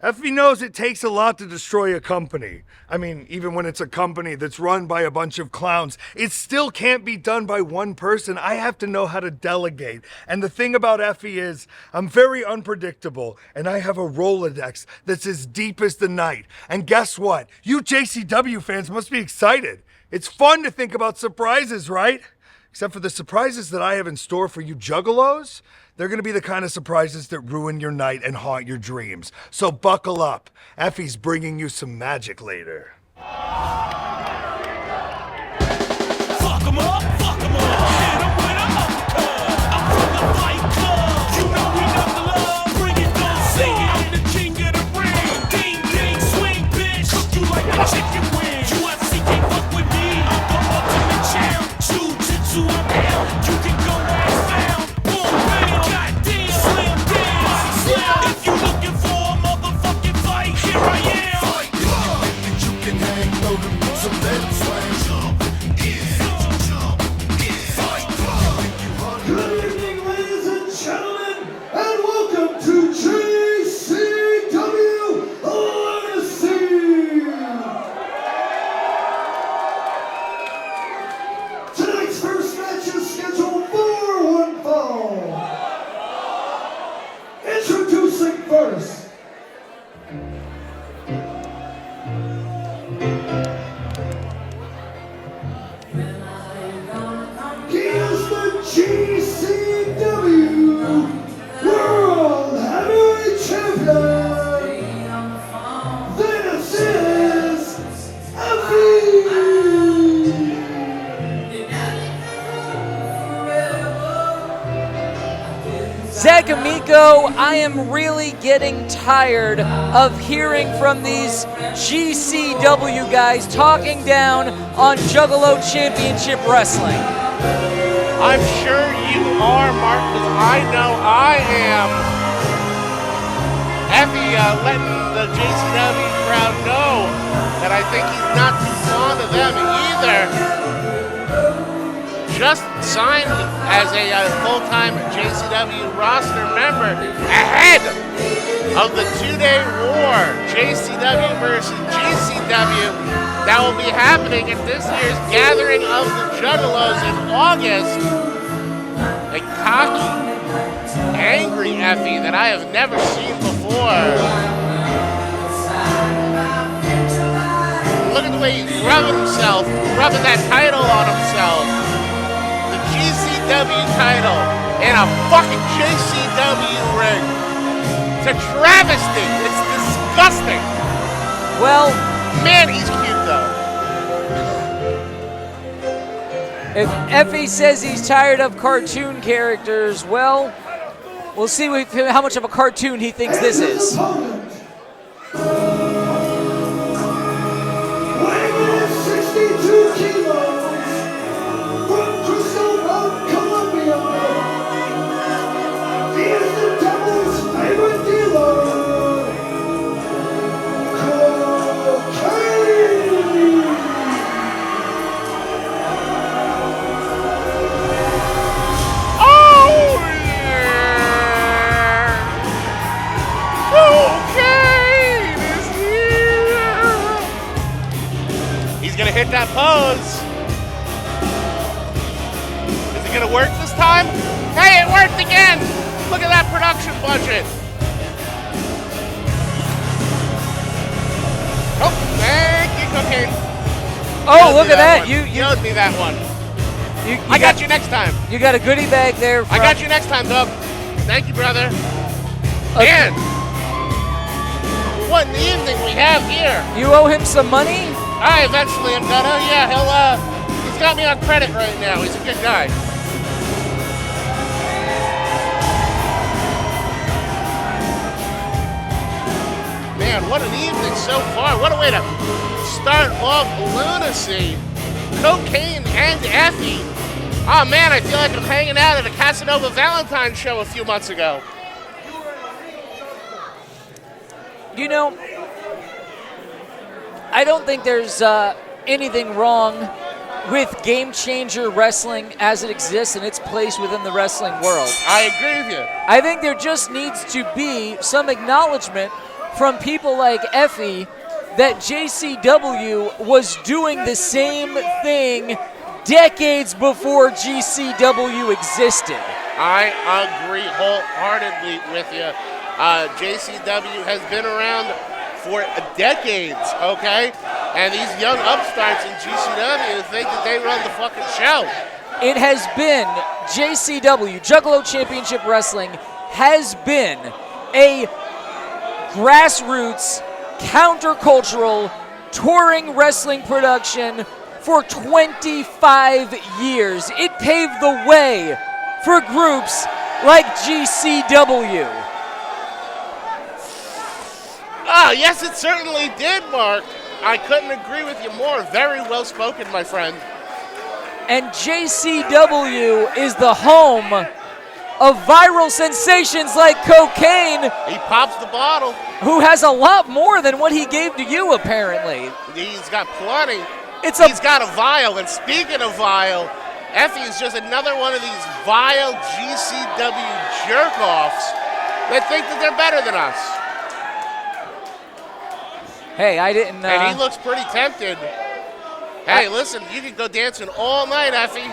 Effie knows it takes a lot to destroy a company. I mean, even when it's a company that's run by a bunch of clowns, it still can't be done by one person. I have to know how to delegate. And the thing about Effie is, I'm very unpredictable, and I have a Rolodex that's as deep as the night. And guess what? You JCW fans must be excited. It's fun to think about surprises, right? Except for the surprises that I have in store for you juggalos. They're going to be the kind of surprises that ruin your night and haunt your dreams. So buckle up. Effie's bringing you some magic later. Fuck 'em up, fuck 'em up. Hit 'em with a uppercut. I'm from the Fight Club. You know we got the love. Bring it, don't sing it. I'm the king of the ring. Ding, ding, swing, bitch. Cook you like a chicken wing. UFC can't fuck with me. I'm the ultimate champ. Jiu-jitsu, I'm down. You can go ass down. Boom, bam, goddamn, slam down. Slam. If you looking for a motherfucking fight, here I am. Fight Club. You can hang low to me, so let it swing. Jump in. Fight Club. Good evening, ladies and gentlemen, and welcome to JCW Lunacy. Tonight's first match is scheduled for one fall. Introducing first. He is the JCW World Heavyweight Champion. This is Effie. Zagamico, I am really getting tired of hearing from these GCW guys talking down on Juggalo Championship Wrestling. I'm sure you are, Mark, because I know I am. Effie letting the JCW crowd know that I think he's not too fond of them either. Just signed as a full-time JCW roster member ahead of the two-day war, JCW versus GCW, that will be happening at this year's Gathering of the Juggalos in August. A cocky, angry Effie that I have never seen before. Look at the way he's rubbing himself, rubbing that title on himself. GCW title in a fucking JCW ring. It's a travesty. It's disgusting. Well, Man, he's cute though. if Effie says he's tired of cartoon characters, well, we'll see how much of a cartoon he thinks this is. Weighing in at 62 kilos, from Crystal Rock, Columbia, he is the devil's favorite dealer, cocaine. Oh yeah! Cocaine is here. He's gonna hit that pose. Is it gonna work this time? Hey, it worked again! Look at that production budget. Oh, thank you, Cocaine. Oh, look at that. You owed me that one. I got you next time. You got a goodie bag there. I got you next time, Doug. Thank you, brother. Man, what an evening we have here. You owe him some money? I eventually am gonna. Yeah, he's got me on credit right now. He's a good guy. Man, what an evening so far. What a way to start off Lunacy. Cocaine and Effie. Oh man, I feel like I'm hanging out at a Casanova Valentine show a few months ago. You know, I don't think there's anything wrong with Game Changer Wrestling as it exists and its place within the wrestling world. I agree with you. I think there just needs to be some acknowledgement from people like Effie that JCW was doing the same thing decades before GCW existed. I agree wholeheartedly with you. JCW has been around for decades, okay? And these young upstarts in GCW think that they run the fucking show. It has been JCW, Juggalo Championship Wrestling, has been a grassroots, countercultural, touring wrestling production for 25 years. It paved the way for groups like GCW. Ah, yes, it certainly did, Mark. I couldn't agree with you more. Very well spoken, my friend. And JCW is the home of viral sensations like Cocaine, He pops the bottle. who has a lot more than what he gave to you, apparently. He's got plenty. He's got a vial. And speaking of vial, Effie is just another one of these vile GCW jerk-offs that think that they're better than us. Hey, I didn't. And he looks pretty tempted. Hey, listen, you can go dancing all night, Effie.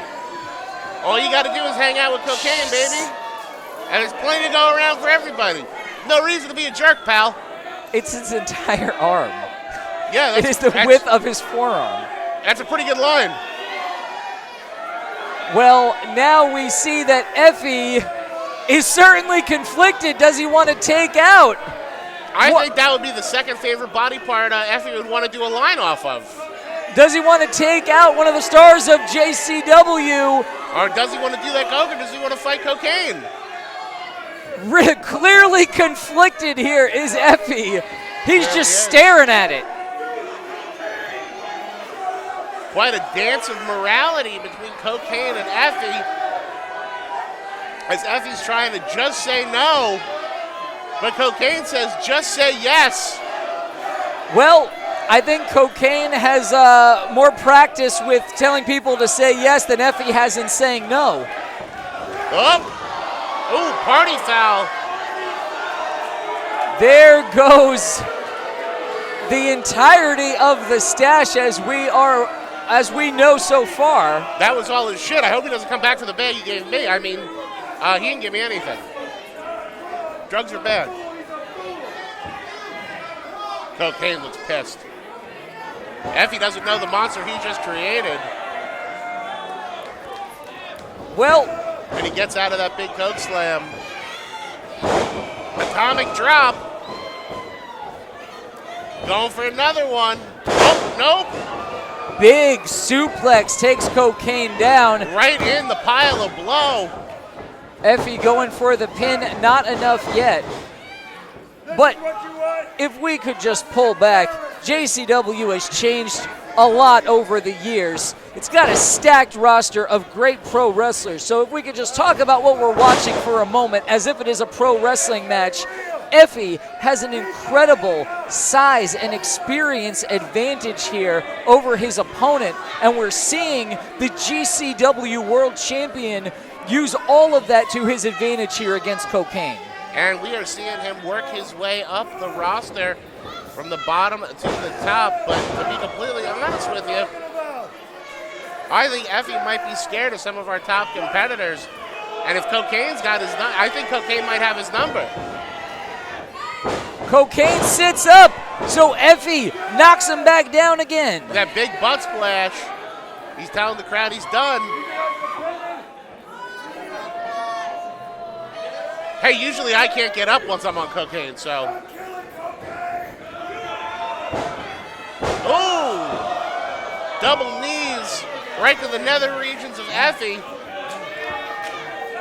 All you got to do is hang out with Cocaine, baby. And there's plenty to go around for everybody. No reason to be a jerk, pal. It's his entire arm. Yeah, It is the width of his forearm. That's a pretty good line. Well, now we see that Effie is certainly conflicted. Does he want to take out? I think that would be the second favorite body part Effie would want to do a line off of. Does he want to take out one of the stars of JCW? Or does he want to do that coke, or does he want to fight Cocaine? Clearly conflicted here is Effie. He's just staring at it. Quite a dance of morality between Cocaine and Effie. As Effie's trying to just say no, but Cocaine says just say yes. Well, I think Cocaine has more practice with telling people to say yes than Effie has in saying no. Ooh, party foul. There goes the entirety of the stash as we know so far. That was all his shit. I hope he doesn't come back for the bag he gave me. I mean, he didn't give me anything. Drugs are bad. Cocaine looks pissed. Effie doesn't know the monster he just created. Well, And he gets out of that big coke slam. Atomic drop. Going for another one. Oh, nope. big suplex takes Cocaine down. Right in the pile of blow. Effie going for the pin, not enough yet. But if we could just pull back, JCW has changed a lot over the years. It's got a stacked roster of great pro wrestlers. So if we could just talk about what we're watching for a moment as if it is a pro wrestling match, Effie has an incredible size and experience advantage here over his opponent, and we're seeing the GCW World Champion use all of that to his advantage here against Cocaine. And we are seeing him work his way up the roster from the bottom to the top. But to be completely honest with you, I think Effie might be scared of some of our top competitors. And if Cocaine's got his number, I think Cocaine might have his number. Cocaine sits up, so Effie knocks him back down again. That big butt splash. He's telling the crowd he's done. Hey, usually I can't get up once I'm on cocaine, so. Ooh! Double knees right to the nether regions of Effie.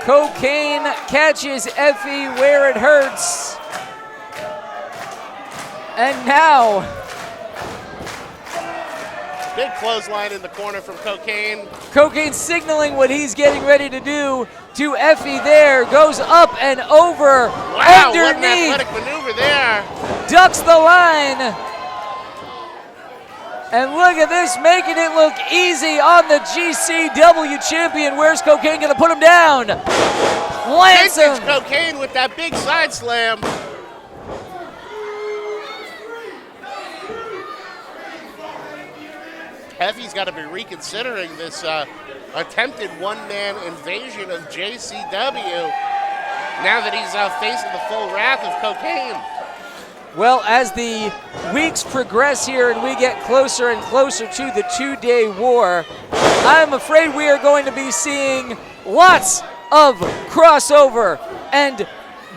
Cocaine catches Effie where it hurts. And now, big clothesline in the corner from Cocaine. Cocaine signaling what he's getting ready to do to Effie there. Goes up and over, Wow, what an underneath, athletic maneuver there. ducks the line. And look at this, making it look easy on the GCW champion. Where's Cocaine gonna put him down? Plants Vintage him. Cocaine with that big side slam. Effie's got to be reconsidering this attempted one-man invasion of JCW now that he's facing the full wrath of cocaine. Well, as the weeks progress here and we get closer and closer to the 2-day war, I'm afraid we are going to be seeing lots of crossover and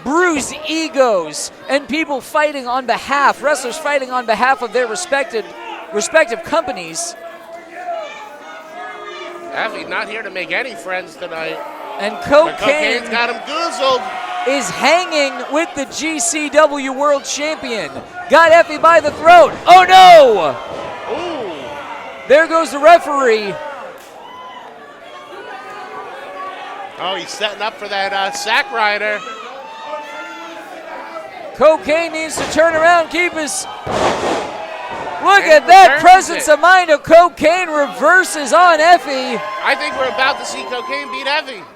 bruised egos and people fighting on behalf, wrestlers fighting on behalf of their respective companies. Effie not here to make any friends tonight. And Cocaine's Cocaine got him goozled. is hanging with the GCW World Champion. Got Effie by the throat. Oh no! Ooh. There goes the referee. Oh, he's setting up for that sack rider. Cocaine needs to turn around, keep his... Look And at that reverses presence it. of mind of Cocaine reverses on Effie. I think we're about to see Cocaine beat Effie.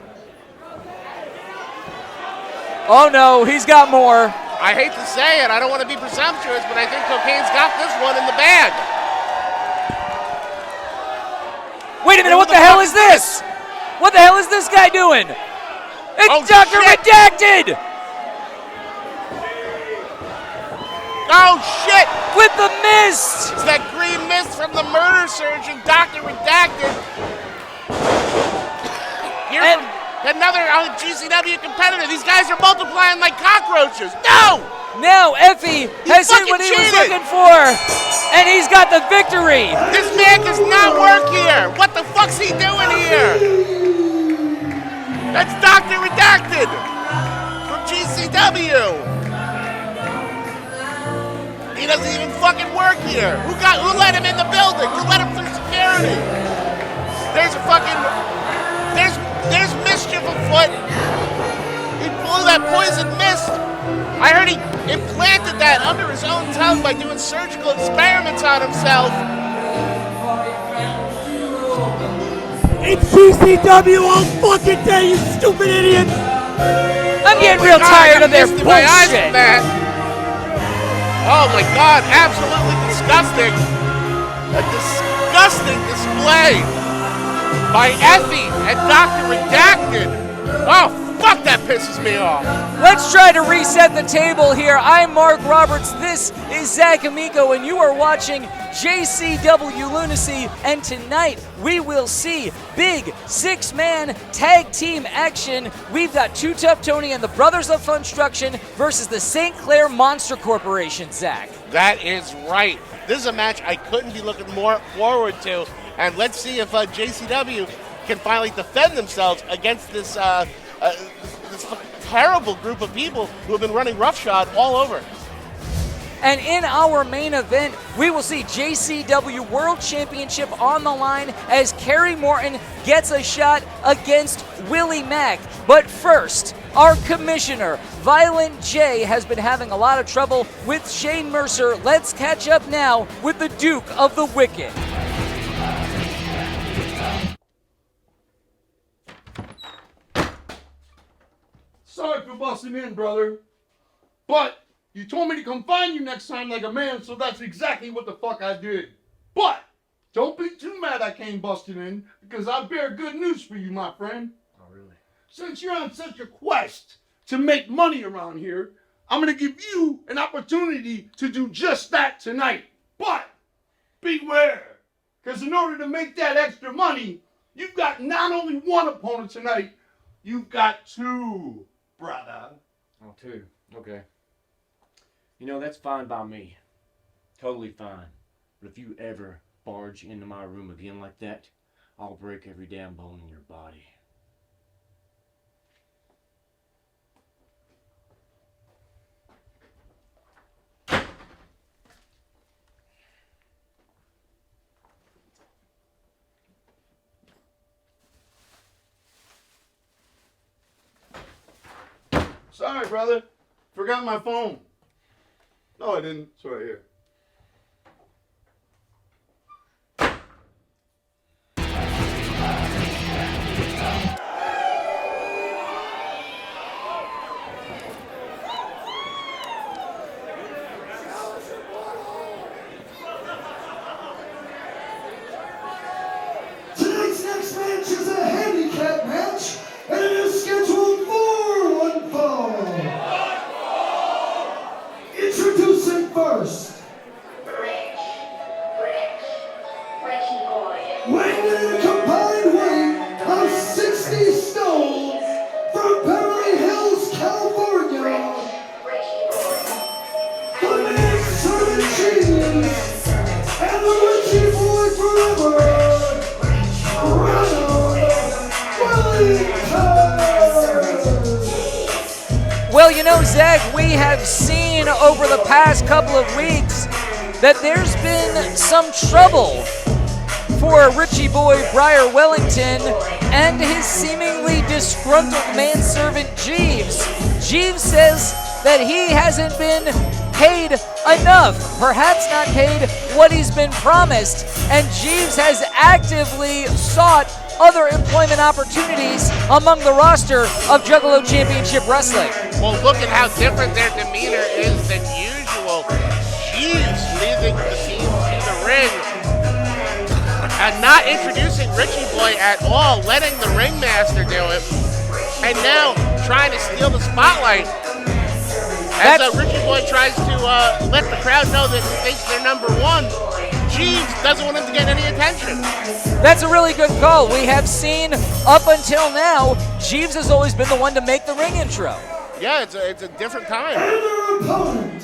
Oh no, he's got more. I hate to say it, I don't want to be presumptuous, but I think Cocaine's got this one in the bag. Wait a minute, what the hell is this? What the hell is this guy doing? It's Oh, Dr. shit. Redacted Oh shit! with the mist. It's that green mist from the murder surgeon, Dr. Redacted. Here And- from another GCW competitor. These guys are multiplying like cockroaches. No! Now Effie has hit fucking what he was cheated. looking for, and he's got the victory. This man does not work here. What the fuck's he doing here? That's Dr. Redacted from GCW. He doesn't even fucking work here. Who let him in the building? Who let him through security? There's a fucking, there's mischief afoot. He blew that poison mist. I heard he implanted that under his own tongue by doing surgical experiments on himself. It's GCW all fucking day, you stupid idiot! I'm getting real God, tired I of their got mist in my eyes bullshit. from that. Oh my God, absolutely disgusting. A disgusting display by Effie and Dr. Redacted. Oh, fuck, that pisses me off. Let's try to reset the table here. I'm Mark Roberts. This is Zach Amico, and you are watching JCW Lunacy. And tonight we will see big 6-man tag team action. We've got Too Tough Tony and the Brothers of Funstruction versus the St. Clair Monster Corporation, Zach. That is right. This is a match I couldn't be looking more forward to. And let's see if JCW can finally defend themselves against this this terrible group of people who have been running roughshod all over. And in our main event, we will see JCW World Championship on the line as Kerry Morton gets a shot against Willie Mack. But first, our commissioner, Violent J, has been having a lot of trouble with Shane Mercer. Let's catch up now with the Duke of the Wicked. Sorry for busting in, brother. But you told me to come find you next time like a man, so that's exactly what the fuck I did. But don't be too mad I came busting in, because I bear good news for you, my friend. Oh, really? Since you're on such a quest to make money around here, I'm gonna give you an opportunity to do just that tonight. But beware, because in order to make that extra money, you've got not only one opponent tonight, you've got two, brother. Oh, two. Okay. You know, that's fine by me. Totally fine. But if you ever barge into my room again like that, I'll break every damn bone in your body. Sorry, brother. Forgot my phone. No, I didn't. It's right here. You know, Zach, we have seen over the past couple of weeks that there's been some trouble for Richie Boy Briar Wellington and his seemingly disgruntled manservant Jeeves. Jeeves says that he hasn't been paid enough, perhaps not paid what he's been promised, and Jeeves has actively sought other employment opportunities among the roster of Juggalo Championship Wrestling. Well, look at how different their demeanor is than usual. Jeeves leading the team to the ring and not introducing Richie Boy at all, letting the ringmaster do it, and now trying to steal the spotlight. As Richie Boy tries to let the crowd know that he thinks they're number one, Jeeves doesn't want him to get any attention. That's a really good call. We have seen up until now, Jeeves has always been the one to make the ring intro. Yeah, it's a different time. And their opponent,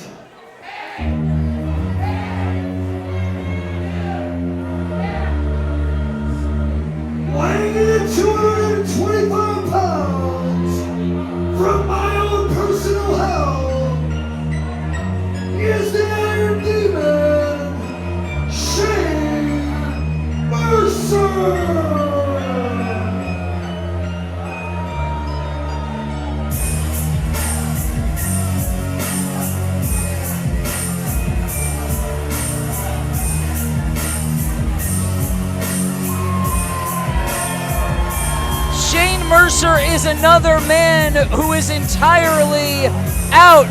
weighing in at 225 pounds, from my own personal hell, he is the Iron Demon, Shane Mercer. Shane Mercer is another man who is entirely out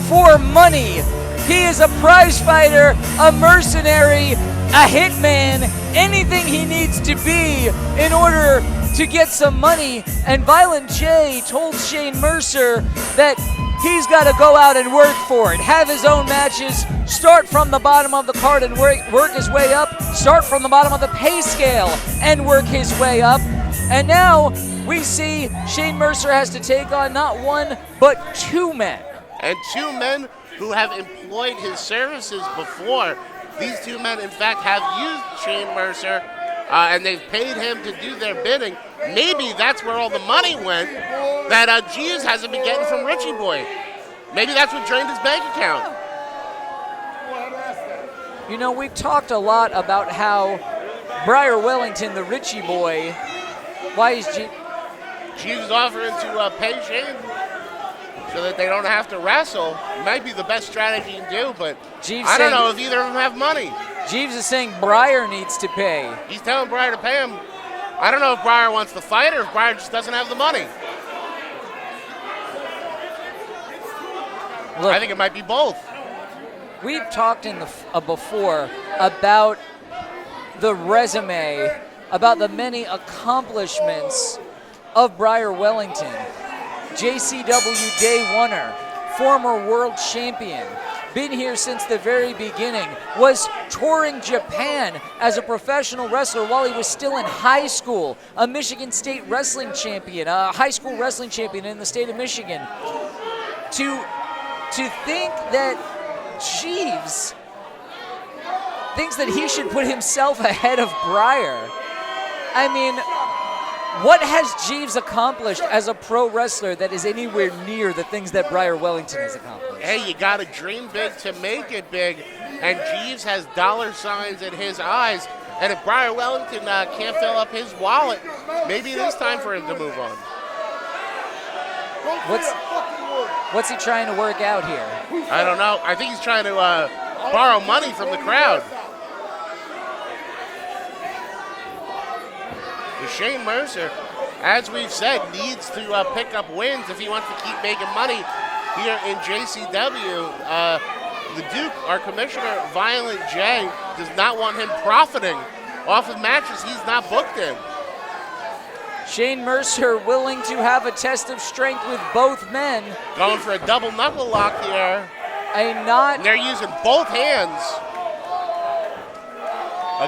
for money. He is a prize fighter, a mercenary, a hitman, anything he needs to be in order to get some money. And Violent J told Shane Mercer that he's got to go out and work for it, have his own matches, start from the bottom of the card and work his way up, start from the bottom of the pay scale and work his way up. And now we see Shane Mercer has to take on not one, but two men. And two men who have employed his services before. These two men, in fact, have used Shane Mercer, and they've paid him to do their bidding. Maybe that's where all the money went that Jeeves hasn't been getting from Richie Boy. Maybe that's what drained his bank account. You know, we've talked a lot about how Briar Wellington, the Richie Boy, why is Jeeves is offering to pay Shane so that they don't have to wrestle. Might be the best strategy to do, but Jeeves I don't know if either of them have money. Jeeves is saying Briar needs to pay. He's telling Briar to pay him. I don't know if Briar wants to fight or if Briar just doesn't have the money. Look, I think it might be both. we've talked in the before about the resume, about the many accomplishments of Briar Wellington. JCW Day Oneer, former world champion, been here since the very beginning, was touring Japan as a professional wrestler while he was still in high school, a Michigan State wrestling champion, a high school wrestling champion in the state of Michigan. To think that Jeeves thinks that he should put himself ahead of Briar. I mean, what has Jeeves accomplished as a pro wrestler that is anywhere near the things that Briar Wellington has accomplished? Hey, you got to dream big to make it big, and Jeeves has dollar signs in his eyes. And if Briar Wellington can't fill up his wallet, maybe it is time for him to move on. What's he trying to work out here? I don't know. I think he's trying to borrow money from the crowd. Shane Mercer, as we've said, needs to pick up wins if he wants to keep making money here in JCW. The Duke, our commissioner, Violent J, does not want him profiting off of matches he's not booked in. Shane Mercer willing to have a test of strength with both men. Going for a double knuckle lock here. And they're using both hands.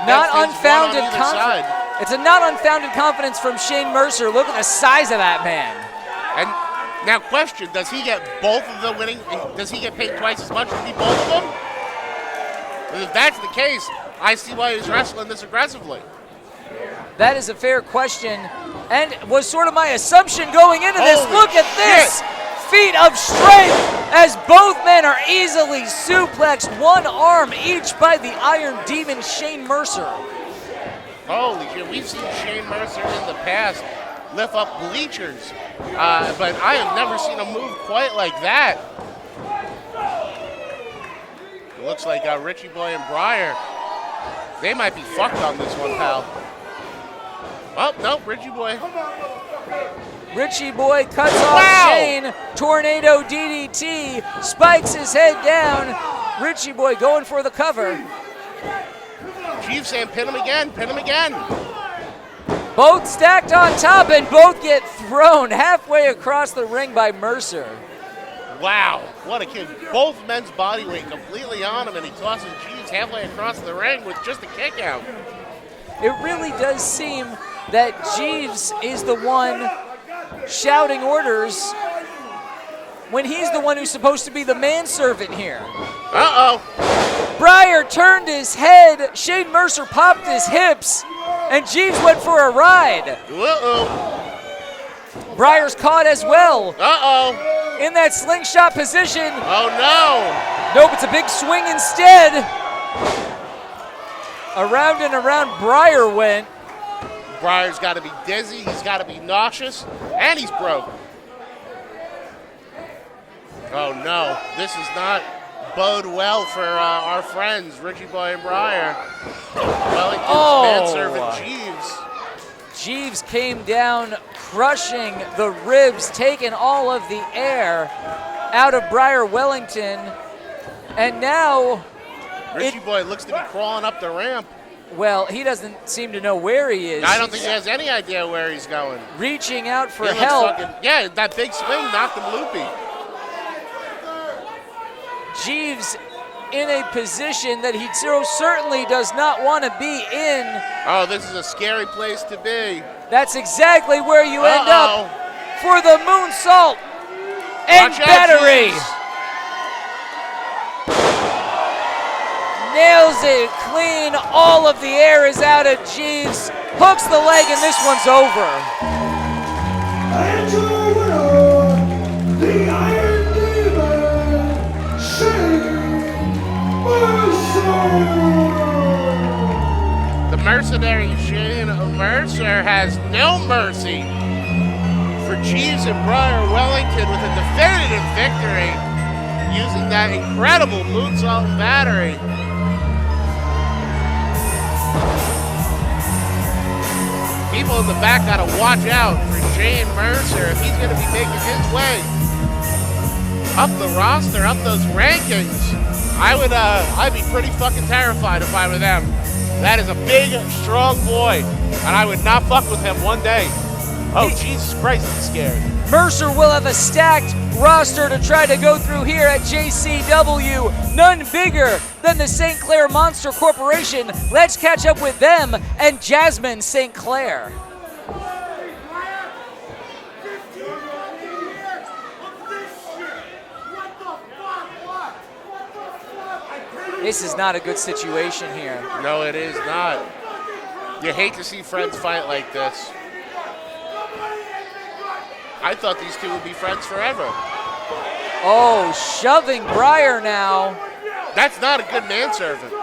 Not unfounded confidence. It's a not unfounded confidence from Shane Mercer. Look at the size of that man. And now question, does he get both of the winning, does he get paid twice as much to be both of them? If that's the case, I see why he's wrestling this aggressively. That is a fair question, and was sort of my assumption going into this. Holy Look at this. shit. feat of strength as both men are easily suplexed, one arm each by the Iron Demon Shane Mercer. Holy shit, we've seen Shane Mercer in the past lift up bleachers, but I have never seen him move quite like that. It looks like Richie Boy and Briar, they might be fucked on this one, pal. Oh, no, Richie Boy. Richie Boy cuts off Shane, tornado DDT, spikes his head down. Richie Boy going for the cover. Chief saying pin him again, pin him again. Both stacked on top and both get thrown halfway across the ring by Mercer. Wow, what a kid. Both men's body weight completely on him, and he tosses Jeeves halfway across the ring with just a kick out. It really does seem that Jeeves is the one shouting orders when he's the one who's supposed to be the manservant here. Uh-oh. Briar turned his head, Shane Mercer popped his hips, and Jeeves went for a ride. Uh-oh. Briar's caught as well. Uh-oh. In that slingshot position. Oh, no. Nope, it's a big swing instead. Around and around Briar went. Briar's got to be dizzy, he's got to be nauseous, and he's broke. Oh, no. This is not bode well for our friends, Richie Boy and Briar. Wellington's manservant Jeeves. Jeeves came down, crushing the ribs, taking all of the air out of Briar Wellington. And now Richie Boy looks to be crawling up the ramp. Well, he doesn't seem to know where he is. I don't think he has any idea where he's going. Reaching out for He looks help. yeah, that big swing knocked him loopy. Jeeves in a position that he so certainly does not want to be in. Oh, this is a scary place to be. That's exactly where you end up for the moonsault and Watch out, battery. Jeeves. Nails it clean. All of the air is out of Jeeves. Hooks the leg, and this one's over. And your winner, the Iron Demon, Shane Mercer. The mercenary Shane Mercer has no mercy for Jeeves and Briar Wellington with a definitive victory using that incredible moonsault and battery. People in the back gotta watch out for Shane Mercer if he's gonna be making his way up the roster, up those rankings. I'd be pretty fucking terrified if I were them. That is a big, strong boy, and I would not fuck with him one day. Oh, Jesus Christ, I'm scared. Mercer will have a stacked roster to try to go through here at JCW. None bigger than the St. Clair Monster Corporation. Let's catch up with them and Jasmine St. Clair. This is not a good situation here. No, it is not. You hate to see friends fight like this. I thought these two would be friends forever. Oh, shoving Briar now. That's not a good manservant.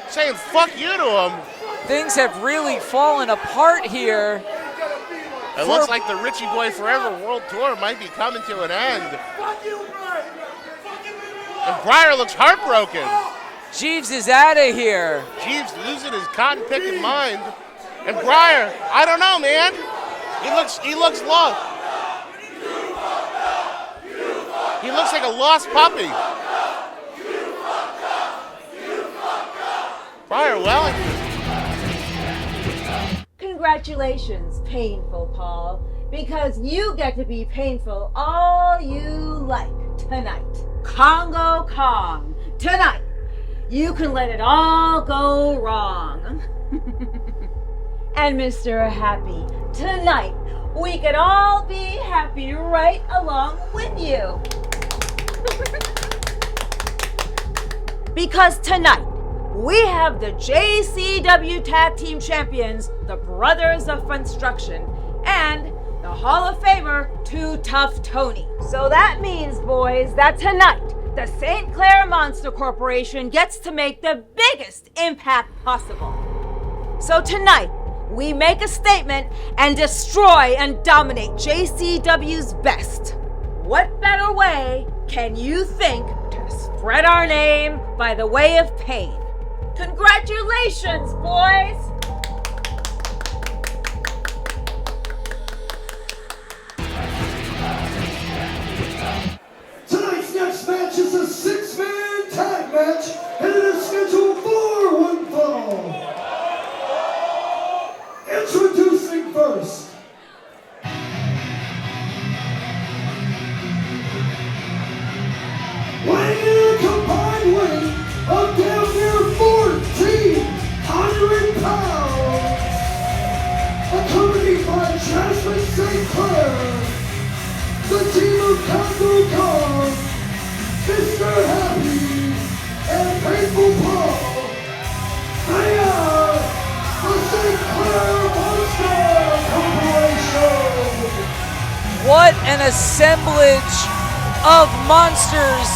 Saying fuck you to him. Things have really fallen apart here. It looks like the Richie Boy Forever World Tour might be coming to an end. And Briar looks heartbroken. Jeeves is out of here. Jeeves losing his cotton picking mind. And Briar, I don't know, man. He looks lost. He looks like a lost puppy. Briar Wellington. Congratulations, Painful Paul, because you get to be painful all you like tonight. Congo Kong, tonight. You can let it all go wrong. And Mr. Happy, tonight we can all be happy right along with you. Because tonight we have the JCW Tag Team Champions, the Brothers of Funstruction, and the Hall of Famer, Too Tough Tony. So that means, boys, that tonight, the St. Clair Monster Corporation gets to make the biggest impact possible. So tonight, we make a statement and destroy and dominate JCW's best. What better way can you think to spread our name by the way of pain? Congratulations, boys! Tonight's next match is a six-man tag match, and it is scheduled for one fall. Introducing first, weighing in a combined weight of damn near 1,400 pounds, accompanied by Cheswick St. Clair, the team of Congo Kong, Mr. Happy, and Faithful Paul. They are the St. Clair Monster Corporation. What an assemblage of monsters.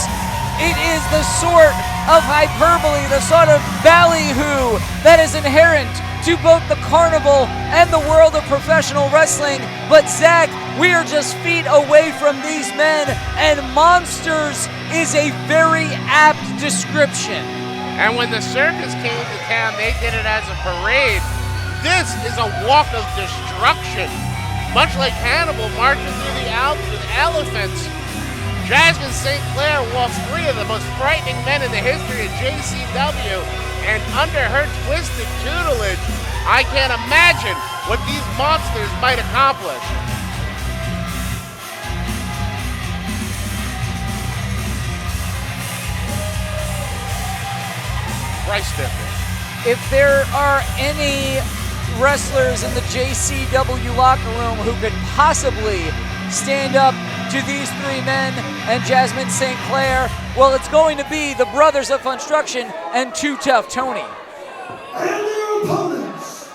It is the sort of hyperbole, the sort of ballyhoo that is inherent to both the carnival and the world of professional wrestling. But Zach, we are just feet away from these men, and monsters is a very apt description. And when the circus came to town, they did it as a parade. This is a walk of destruction. Much like Hannibal marching through the Alps with elephants, Jasmine St. Clair walks three of the most frightening men in the history of JCW, and under her twisted tutelage, I can't imagine what these monsters might accomplish. Price difference. If there are any wrestlers in the JCW locker room who could possibly stand up to these three men and Jasmine St. Clair, well, it's going to be the Brothers of Construction and Too Tough Tony. And their opponents,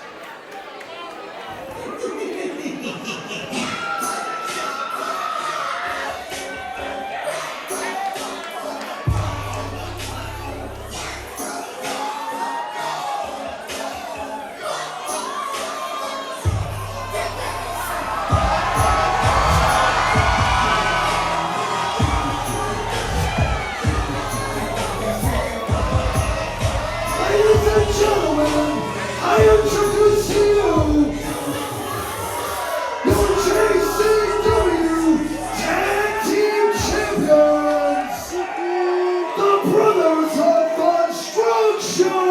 ladies and gentlemen, I introduce to you your JCW Tag Team Champions, the Brothers of Construction.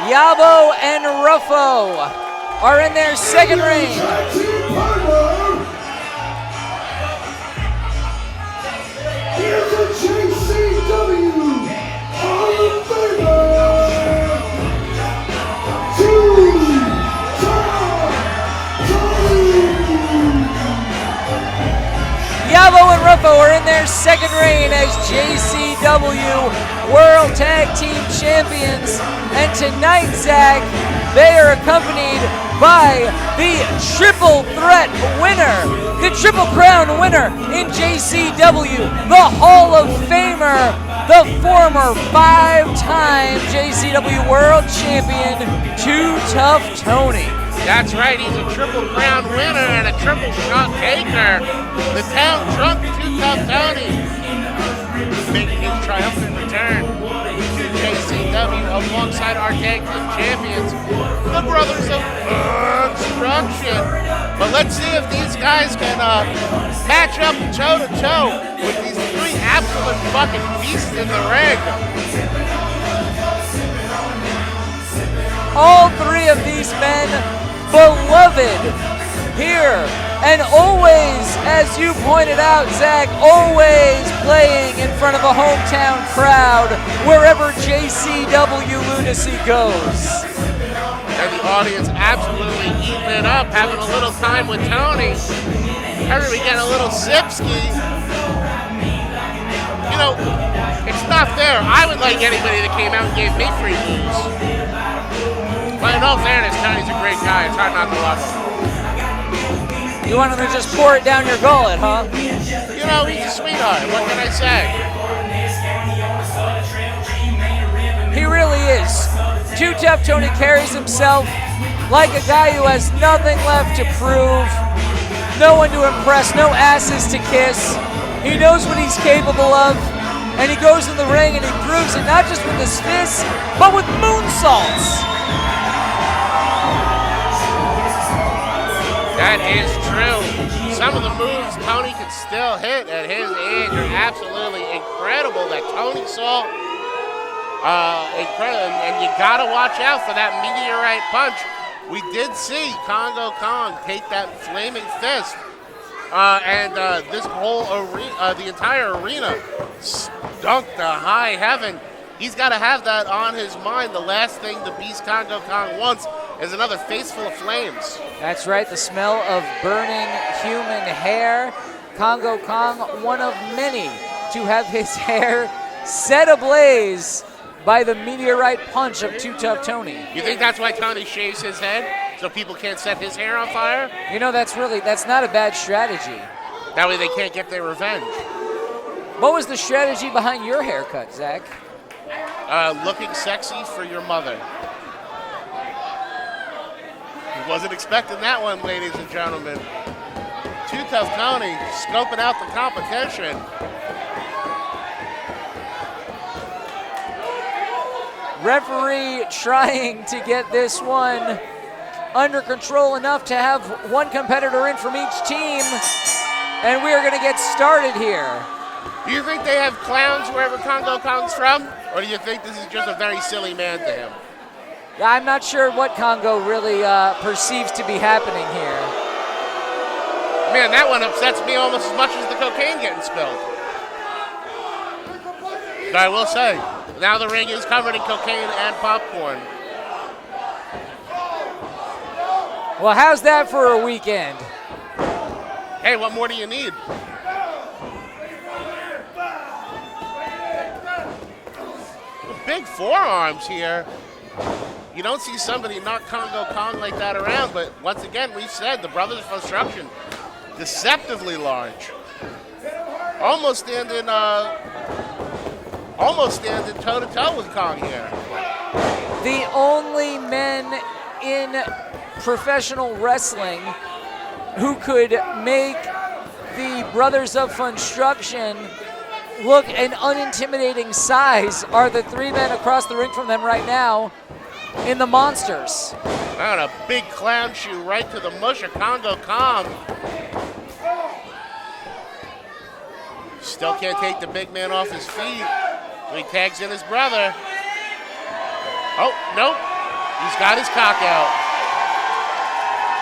Yabo and Ruffo are in their second reign. Tag team partner, he is a JCW Hall of Famer, Too Tough Tony. Yabo and Ruffo are in their second reign as JCW World Tag Team Champions. And tonight, Zach, they are accompanied by the Triple Threat winner, the Triple Crown winner in JCW, the Hall of Famer, the former 5-time JCW World Champion, Too Tough Tony. That's right, he's a Triple Crown winner and a triple shot taker. The town drunk Too Tough Tony, making his triumphant return to JCW alongside our tag team champions, the Brothers of Construction. But let's see if these guys can match up toe to toe with these three absolute fucking beasts in the ring. All three of these men beloved here, and always, as you pointed out, Zach, always playing in front of a hometown crowd wherever JCW Lunacy goes. And the audience absolutely eating it up, having a little time with Tony. Everybody getting a little sipski. You know, it's not fair. I would like anybody that came out and gave me free booze. But in all fairness, Tony's a great guy. It's hard not to love him. You want him to just pour it down your gullet, huh? You know, he's a sweetheart. What can I say? He really is. Too Tough Tony carries himself like a guy who has nothing left to prove, no one to impress, no asses to kiss. He knows what he's capable of, and he goes in the ring and he proves it not just with his fists, but with moonsaults. That is true. Some of the moves Tony can still hit at his age are absolutely incredible. That Tony saw, incredible, and you gotta watch out for that meteorite punch. We did see Congo Kong take that flaming fist, and this whole arena, the entire arena, stunk to high heaven. He's got to have that on his mind. The last thing the Beast Congo Kong wants is another face full of flames. That's right, the smell of burning human hair. Congo Kong, one of many to have his hair set ablaze by the meteorite punch of Too Tough Tony. You think that's why Tony shaves his head? So people can't set his hair on fire? You know, that's not a bad strategy. That way they can't get their revenge. What was the strategy behind your haircut, Zach? Looking sexy for your mother. He wasn't expecting that one, ladies and gentlemen. Too Tough Tony scoping out the competition. Referee trying to get this one under control enough to have one competitor in from each team, and we are going to get started here. Do you think they have clowns wherever Congo Kong's from? Or do you think this is just a very silly man to him? I'm not sure what Congo really perceives to be happening here. Man, that one upsets me almost as much as the cocaine getting spilled. But I will say, now the ring is covered in cocaine and popcorn. Well, how's that for a weekend? Hey, what more do you need? Big forearms here. You don't see somebody knock Congo Kong like that around, but once again, we've said the Brothers of Construction, deceptively large. Almost standing toe-to-toe with Kong here. The only men in professional wrestling who could make the Brothers of Construction look an unintimidating size are the three men across the ring from them right now in the Monsters. And a big clown shoe right to the mush of Congo Kong. Still can't take the big man off his feet. So he tags in his brother. Oh, nope. He's got his cock out.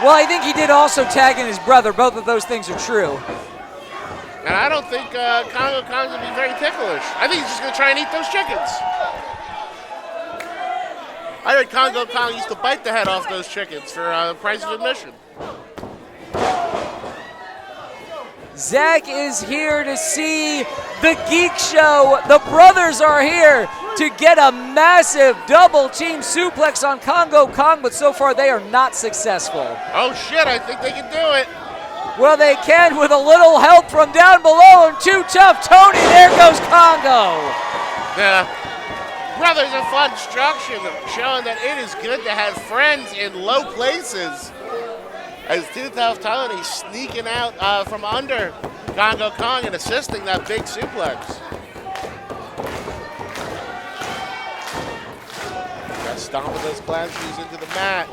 Well, I think he did also tag in his brother. Both of those things are true. And I don't think Congo Kong's going to be very ticklish. I think he's just going to try and eat those chickens. I heard Congo Kong used to bite the head off those chickens for the price of admission. Zach is here to see the Geek Show. The brothers are here to get a massive double team suplex on Congo Kong, but so far they are not successful. Oh shit, I think they can do it. Well, they can with a little help from down below, and Too Tough Tony, there goes Congo. The Brothers of Construction showing that it is good to have friends in low places. As Too Tough Tony sneaking out from under Congo Kong and assisting that big suplex. Got stomping those clown shoes into the mat.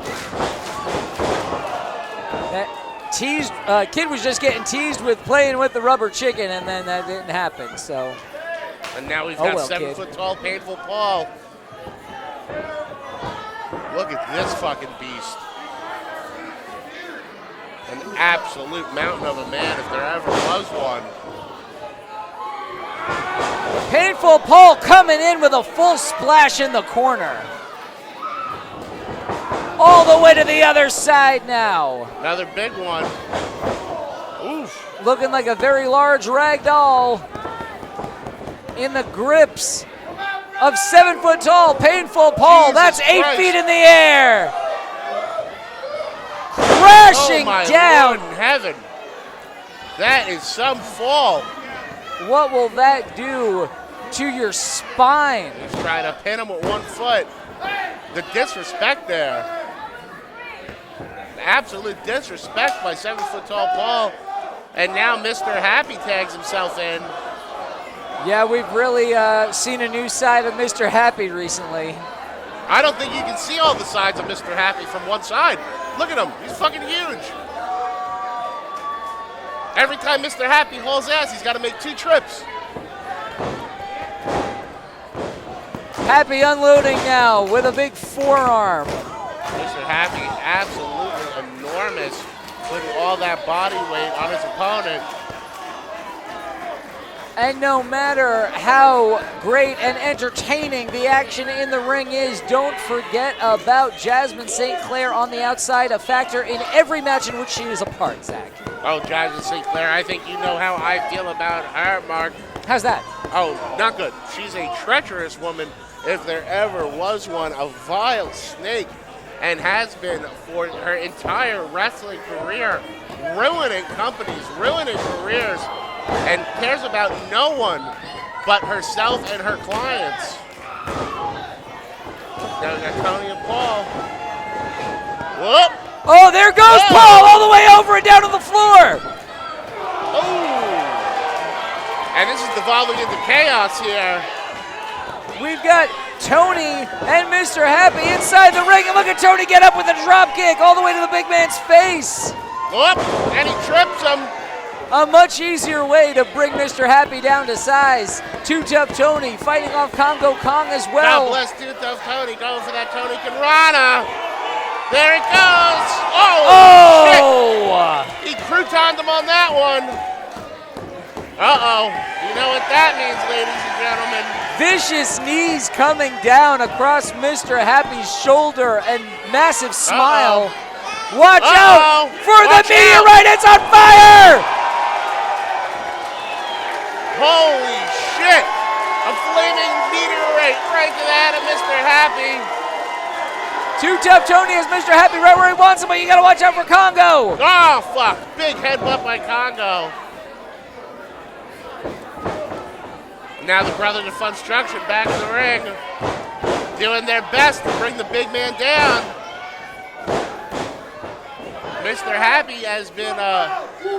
That kid was just getting teased with playing with the rubber chicken, and then that didn't happen, so. And now we've got 7 kid. foot tall, Painful Paul. Look at this fucking beast. An absolute mountain of a man if there ever was one. Painful Paul coming in with a full splash in the corner. All the way to the other side now. Another big one. Oof. Looking like a very large rag doll in the grips of 7 foot tall Painful Paul. Jesus That's 8 Christ. feet in the air. crashing Oh my down. Lord in heaven. That is some fall. What will that do to your spine? He's trying to pin him with 1 foot. The disrespect there. Absolute disrespect by 7-foot-tall Paul. And now Mr. Happy tags himself in. Yeah, we've really seen a new side of Mr. Happy recently. I don't think you can see all the sides of Mr. Happy from one side. Look at him. He's fucking huge. Every time Mr. Happy hauls ass, he's got to make 2 trips. Happy unloading now with a big forearm. Mr. Happy, absolutely enormous, putting all that body weight on his opponent. And no matter how great and entertaining the action in the ring is, don't forget about Jasmine St. Clair on the outside, a factor in every match in which she is a part, Zach. Oh, Jasmine St. Clair, I think you know how I feel about her, Mark. How's that? Oh, not good. She's a treacherous woman, if there ever was one, a vile snake, and has been for her entire wrestling career, ruining companies, ruining careers, and cares about no one but herself and her clients. Now we got Tony and Paul. Whoop! Oh, there goes Paul all the way over and down to the floor. Oh! And this is devolving into chaos here. We've got Tony and Mr. Happy inside the ring, and look at Tony get up with a drop kick all the way to the big man's face. Whoop! And he trips him. A much easier way to bring Mr. Happy down to size. Too Tough Tony fighting off Congo Kong as well. God bless Too Tough Tony, going for that Tony Conrana. There it goes. Oh! Shit. He croutoned him on that one. Uh-oh. You know what that means, ladies and gentlemen. Vicious knees coming down across Mr. Happy's shoulder and massive smile. Watch out for the meteorite. It's on fire! Holy shit! A flaming meteorite right to the head of Mr. Happy. Too Tough Tony has Mr. Happy right where he wants him, but you gotta watch out for Congo. Oh, fuck. Big headbutt by Congo. Now the Brothers of Funstruction back in the ring, doing their best to bring the big man down. Mr. Happy has been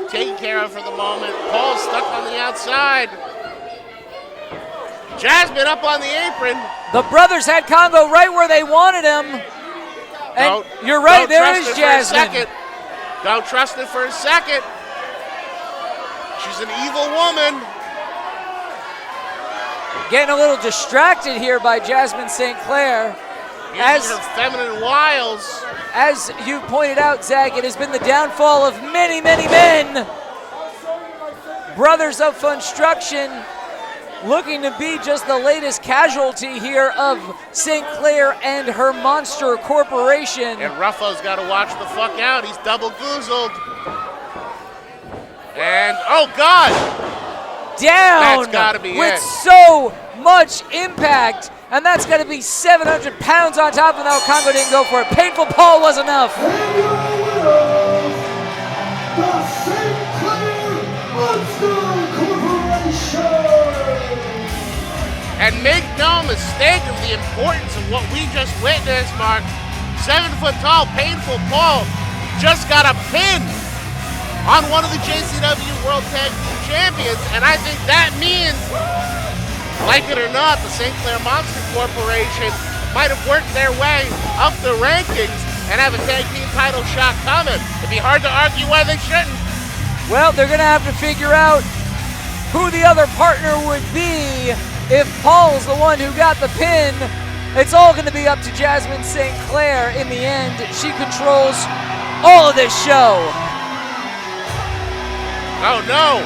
taken care of for the moment. Paul's stuck on the outside. Jasmine up on the apron. The brothers had Congo right where they wanted him. And you're right, there is Jasmine. Don't trust it for a second. She's an evil woman. Getting a little distracted here by Jasmine St. Clair. Using her feminine wiles. As you pointed out, Zach, it has been the downfall of many, many men. Brothers of Funstruction looking to be just the latest casualty here of St. Clair and her monster corporation. And Ruffo's got to watch the fuck out. He's double goozled. And, oh God! Down That's gotta be with it. so much impact. And that's going to be 700 pounds on top of that. Congo didn't go for it. Painful Paul was enough. And your winners, the St. Clair Monster Corporation. And make no mistake of the importance of what we just witnessed, Mark. 7-foot-tall, Painful Paul just got a pin on one of the JCW World Tag Team Champions. And I think that means, like it or not, the St. Clair Monster Corporation might have worked their way up the rankings and have a tag team title shot coming. It'd be hard to argue why they shouldn't. Well, they're going to have to figure out who the other partner would be if Paul's the one who got the pin. It's all going to be up to Jasmine St. Clair in the end. She controls all of this show. Oh, no.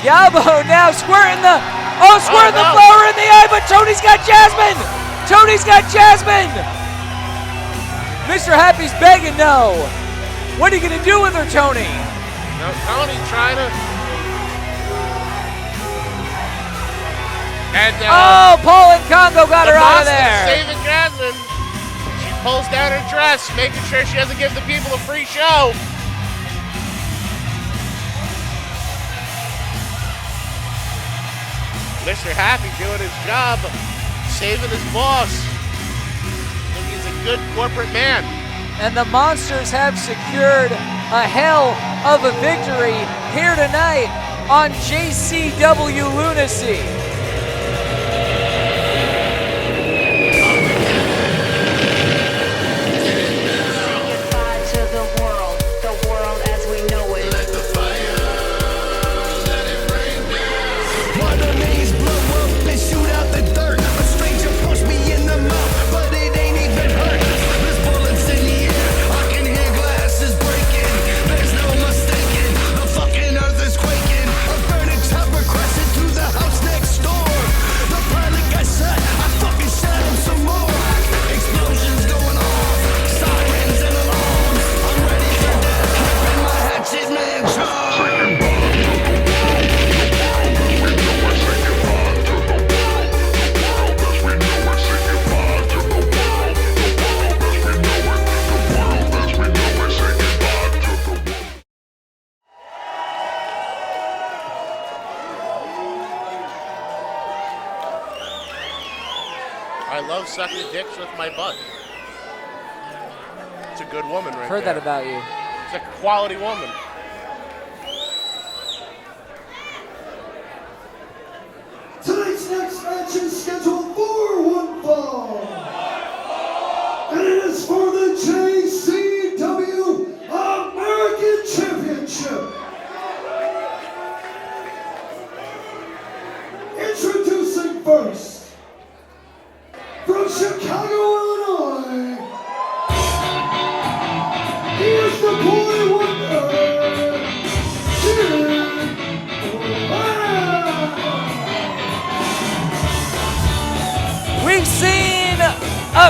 Yabo now squirting the flower in the eye, but Tony's got Jasmine! Tony's got Jasmine! Mr. Happy's begging no. What are you gonna do with her, Tony? Now Tony trying to... And, Paul and Congo got her out of there. Saving Jasmine. She pulls down her dress, making sure she doesn't give the people a free show. Mr. Happy doing his job, saving his boss. I think he's a good corporate man. And the Monsters have secured a hell of a victory here tonight on JCW Lunacy. I love sucking dicks with my butt. It's a good woman right Heard there. that about you. It's a quality woman. Tonight's next match is scheduled for one fall. And it is for the JCW American Championship. Introducing first, from Chicago, Illinois, he is the boy wonder, We've seen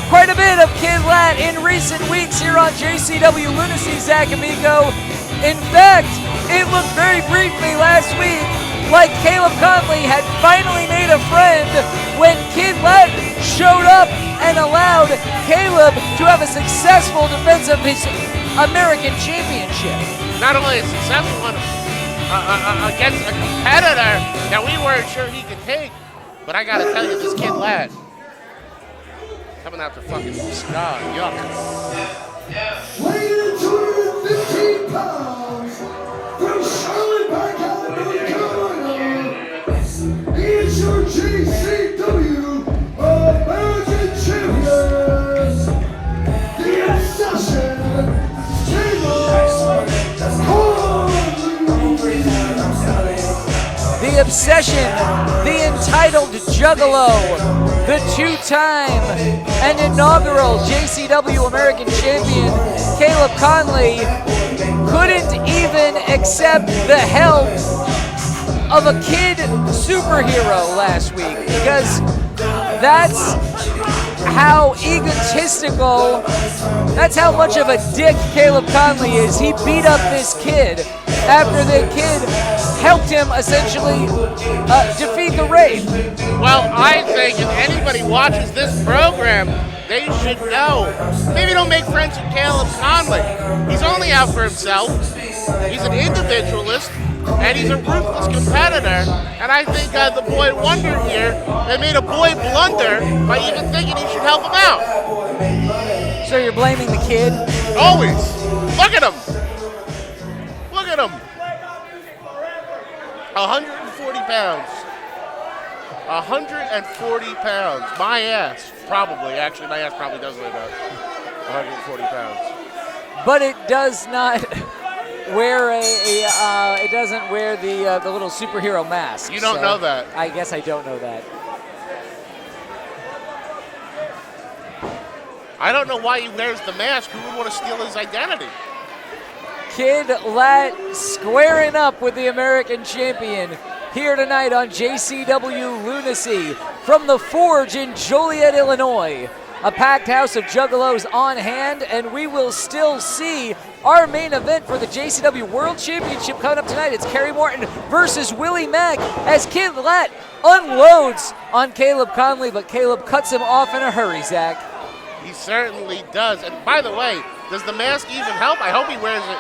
quite a bit of Kid Lat in recent weeks here on JCW Lunacy, Zach Amico. In fact, it looked very briefly last week like Caleb Conley had finally made a friend when Kid Lat showed up and allowed Caleb to have a successful defense of his American Championship. Not only a successful one against a competitor that we weren't sure he could take, but I gotta tell you, this Kid Lat coming out to fucking Scott, yuck. weighing in 215 pounds, from Charlotte, North Carolina, he is your JCW American Champions, the Obsession, The Obsession, the entitled Juggalo, the two-time and inaugural JCW American Champion, Caleb Conley, couldn't even accept the help of a kid superhero last week because that's how egotistical, that's how much of a dick Caleb Conley is. He beat up this kid after the kid helped him essentially defeat the Rave. Well, I think if anybody watches this program, they should know. Maybe don't make friends with Caleb Conley. He's only out for himself. He's an individualist, and he's a ruthless competitor. And I think the boy Wonder here, they made a boy blunder by even thinking he should help him out. So you're blaming the kid? Always. Look at him. Look at him. 140 pounds. 140 pounds. My ass, probably. Actually, my ass probably does weigh about 140 pounds. But it does not wear it doesn't wear the little superhero mask. You don't know that. I guess I don't know that. I don't know why he wears the mask. Who would want to steal his identity? Kid Lat squaring up with the American champion here tonight on JCW Lunacy from the Forge in Joliet, Illinois. A packed house of Juggalos on hand, and we will still see our main event for the JCW World Championship coming up tonight. It's Kerry Morton versus Willie Mack as Kid Lat unloads on Caleb Conley, but Caleb cuts him off in a hurry, Zach. He certainly does. And by the way, does the mask even help? I hope he wears it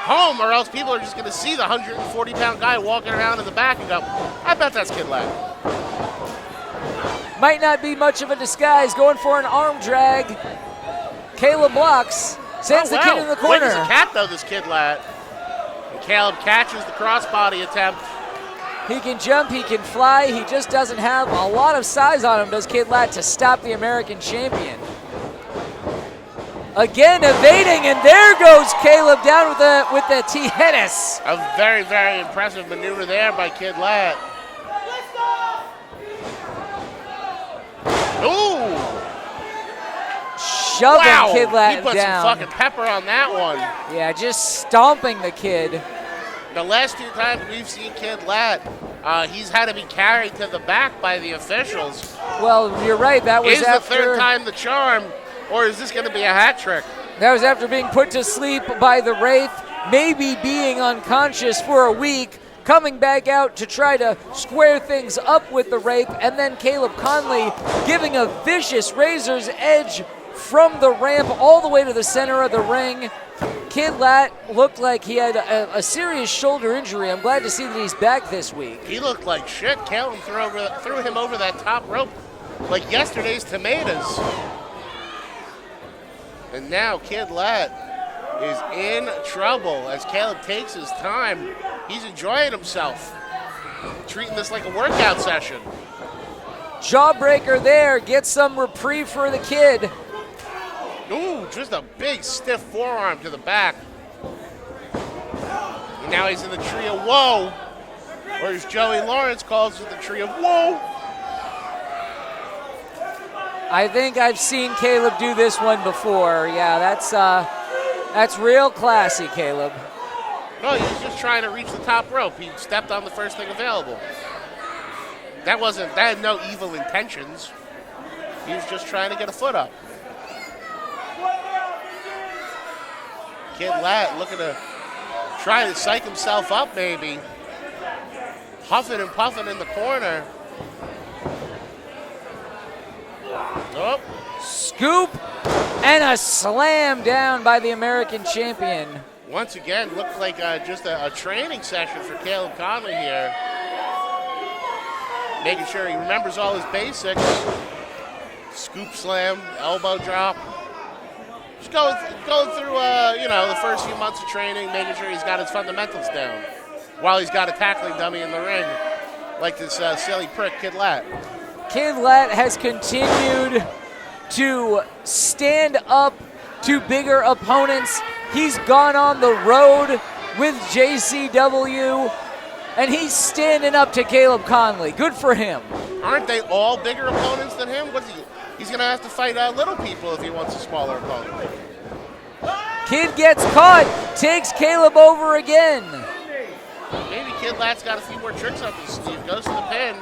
home, or else people are just going to see the 140-pound guy walking around in the back and go, I bet that's Kid Lat. Might not be much of a disguise. Going for an arm drag. Caleb blocks. Sends the kid in the corner. Quick as a cat, though, this Kid Lat. And Caleb catches the crossbody attempt. He can jump, he can fly. He just doesn't have a lot of size on him, does Kid Lat, to stop the American champion. Again evading, and there goes Caleb down with the Tijeras. A very, very impressive maneuver there by Kid Lat. Ooh! Shoving Kid Lat he put down. some fucking pepper on that one. Yeah, just stomping the kid. The last 2 times we've seen Kid Lat, he's had to be carried to the back by the officials. Well, you're right. That was Is after the third time the charm, or is this going to be a hat trick? That was after being put to sleep by the Wraith, maybe being unconscious for a week, coming back out to try to square things up with the Wraith, and then Caleb Conley giving a vicious razor's edge from the ramp all the way to the center of the ring. Kid Lat looked like he had a serious shoulder injury. I'm glad to see that he's back this week. He looked like shit. Caleb threw him over that top rope like yesterday's tomatoes. And now Kid Lat is in trouble as Caleb takes his time. He's enjoying himself, treating this like a workout session. Jawbreaker there, gets some reprieve for the kid. Ooh, just a big stiff forearm to the back. And now he's in the tree of woe, or as Joey Lawrence calls it, the tree of woe. I think I've seen Caleb do this one before. Yeah, that's real classy, Caleb. No, he was just trying to reach the top rope. He stepped on the first thing available. That had no evil intentions. He was just trying to get a foot up. Kid Lat looking to try to psych himself up, maybe. Huffing and puffing in the corner. Oh. Scoop and a slam down by the American champion. Once again, looked like just a training session for Caleb Conley here. Making sure he remembers all his basics. Scoop slam, elbow drop. Just going through, the first few months of training, making sure he's got his fundamentals down while he's got a tackling dummy in the ring, like this silly prick, Kid Lat. Kid Lat has continued to stand up to bigger opponents. He's gone on the road with JCW, and he's standing up to Caleb Conley. Good for him. Aren't they all bigger opponents than him? He's going to have to fight little people if he wants a smaller opponent. Kid gets caught, takes Caleb over again. Maybe Kid Lat's got a few more tricks up his sleeve. Goes to the pin.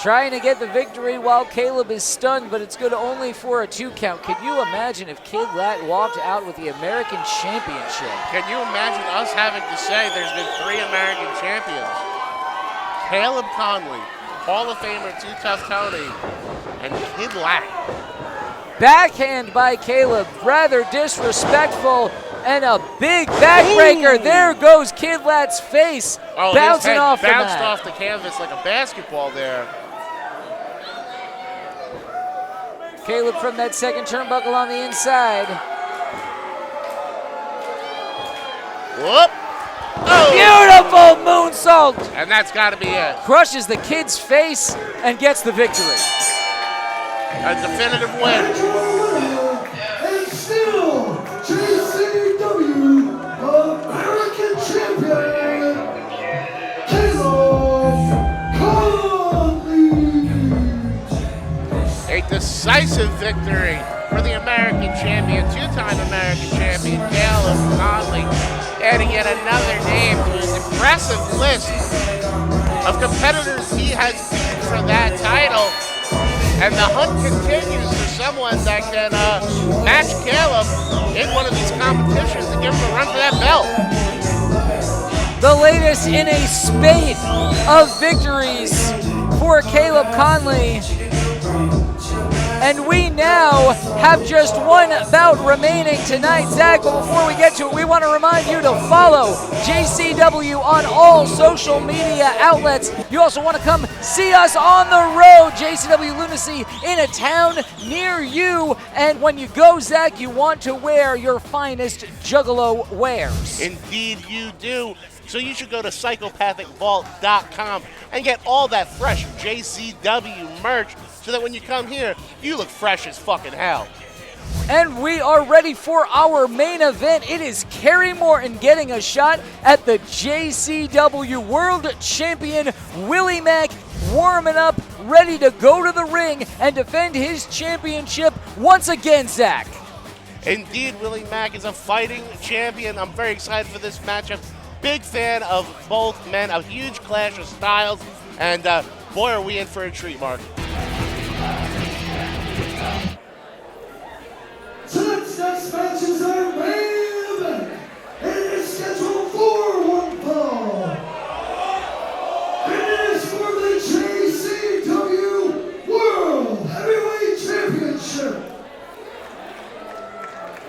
Trying to get the victory while Caleb is stunned, but it's good only for a 2 count. Could you imagine if Kid Lat walked out with the American Championship? Can you imagine us having to say there's been 3 American champions? Caleb Conley, Hall of Famer Too Tough Tony, and Kid Lat. Backhand by Caleb, rather disrespectful, and a big backbreaker. Ooh. There goes Kid Lat's face, bouncing off the mat. Bounced off the canvas like a basketball there. Caleb from that second turnbuckle on the inside. Whoop. Oh. Beautiful moonsault. And that's got to be it. Crushes the kid's face and gets the victory. A definitive win. And still, JCW American Champion, Caleb Conley. A decisive victory for the American champion, 2-time American champion, Caleb Conley, adding yet another name to his impressive list of competitors he has beaten for that title. And the hunt continues for someone that can match Caleb in one of these competitions and give him a run for that belt. The latest in a spate of victories for Caleb Conley. And we now have just one bout remaining tonight, Zach. But before we get to it, we want to remind you to follow JCW on all social media outlets. You also want to come see us on the road, JCW Lunacy, in a town near you. And when you go, Zach, you want to wear your finest Juggalo wares. Indeed you do. So you should go to 𝗦𝗢𝗟𝗧.com and get all that fresh JCW merch so that when you come here, you look fresh as fucking hell. And we are ready for our main event. It is Kerry Morton getting a shot at the JCW World Champion Willie Mack, warming up, ready to go to the ring and defend his championship once again, Zach. Indeed, Willie Mack is a fighting champion. I'm very excited for this matchup. Big fan of both men, a huge clash of styles, and boy, are we in for a treat, Mark. Tonight's next match is our main event. It is scheduled for one fall. It is for the JCW World Heavyweight Championship.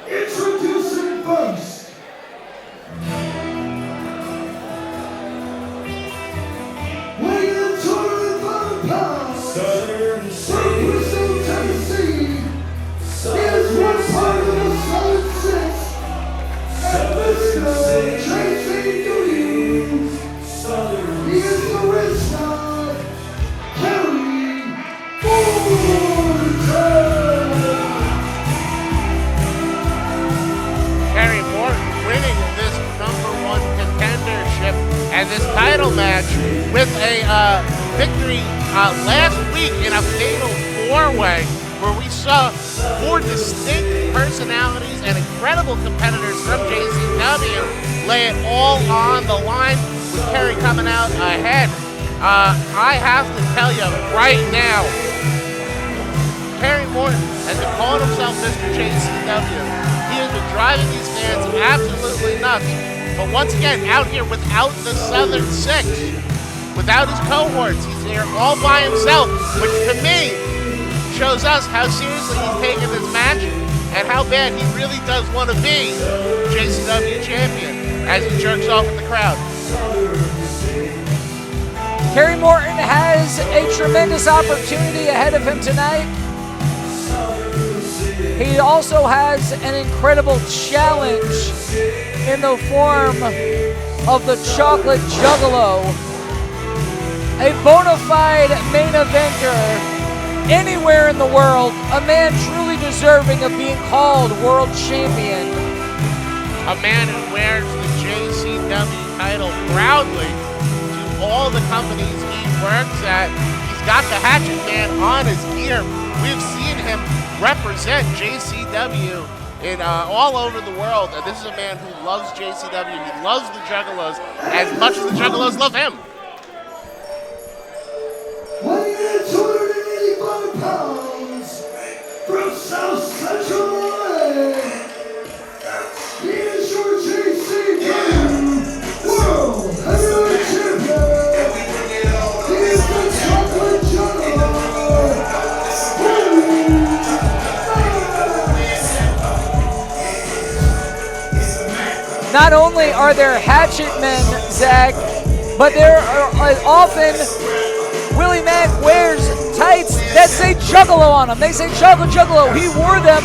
Introducing first, weighing in 205 pounds, from Bristol, Tennessee. He is one part of the solid six, and Mr. JCW. He is the rich guy, Kerry Morton. Kerry Morton winning this #1 contendership and this title match with a victory last week in a fatal four-way where we saw 4 distinct personalities and incredible competitors from JCW lay it all on the line with Kerry coming out ahead. I have to tell you right now, Kerry Morton has been calling himself Mr. JCW. He has been driving these fans absolutely nuts. But once again, out here without the Southern Six, without his cohorts, he's here all by himself, which to me shows us how seriously he's taking this match and how bad he really does want to be JCW champion as he jerks off at the crowd. Kerry Morton has a tremendous opportunity ahead of him tonight. He also has an incredible challenge in the form of the Chocolate Juggalo, a bona fide main eventer anywhere in the world, a man truly deserving of being called world champion. A man who wears the JCW title proudly to all the companies he works at. He's got the Hatchet Man on his gear. We've seen him represent JCW in all over the world, and this is a man who loves JCW. He loves the Juggalos as much as the Juggalos love him. Weighing in 285 pounds, from South Central LA, he is your JCW World Heavyweight Champion. He is the Chocolate Juggalo. Not only are there hatchet men, Zach, but there are often Willie Mack wears tights that say Juggalo on them. They say Chocolate Juggalo. He wore them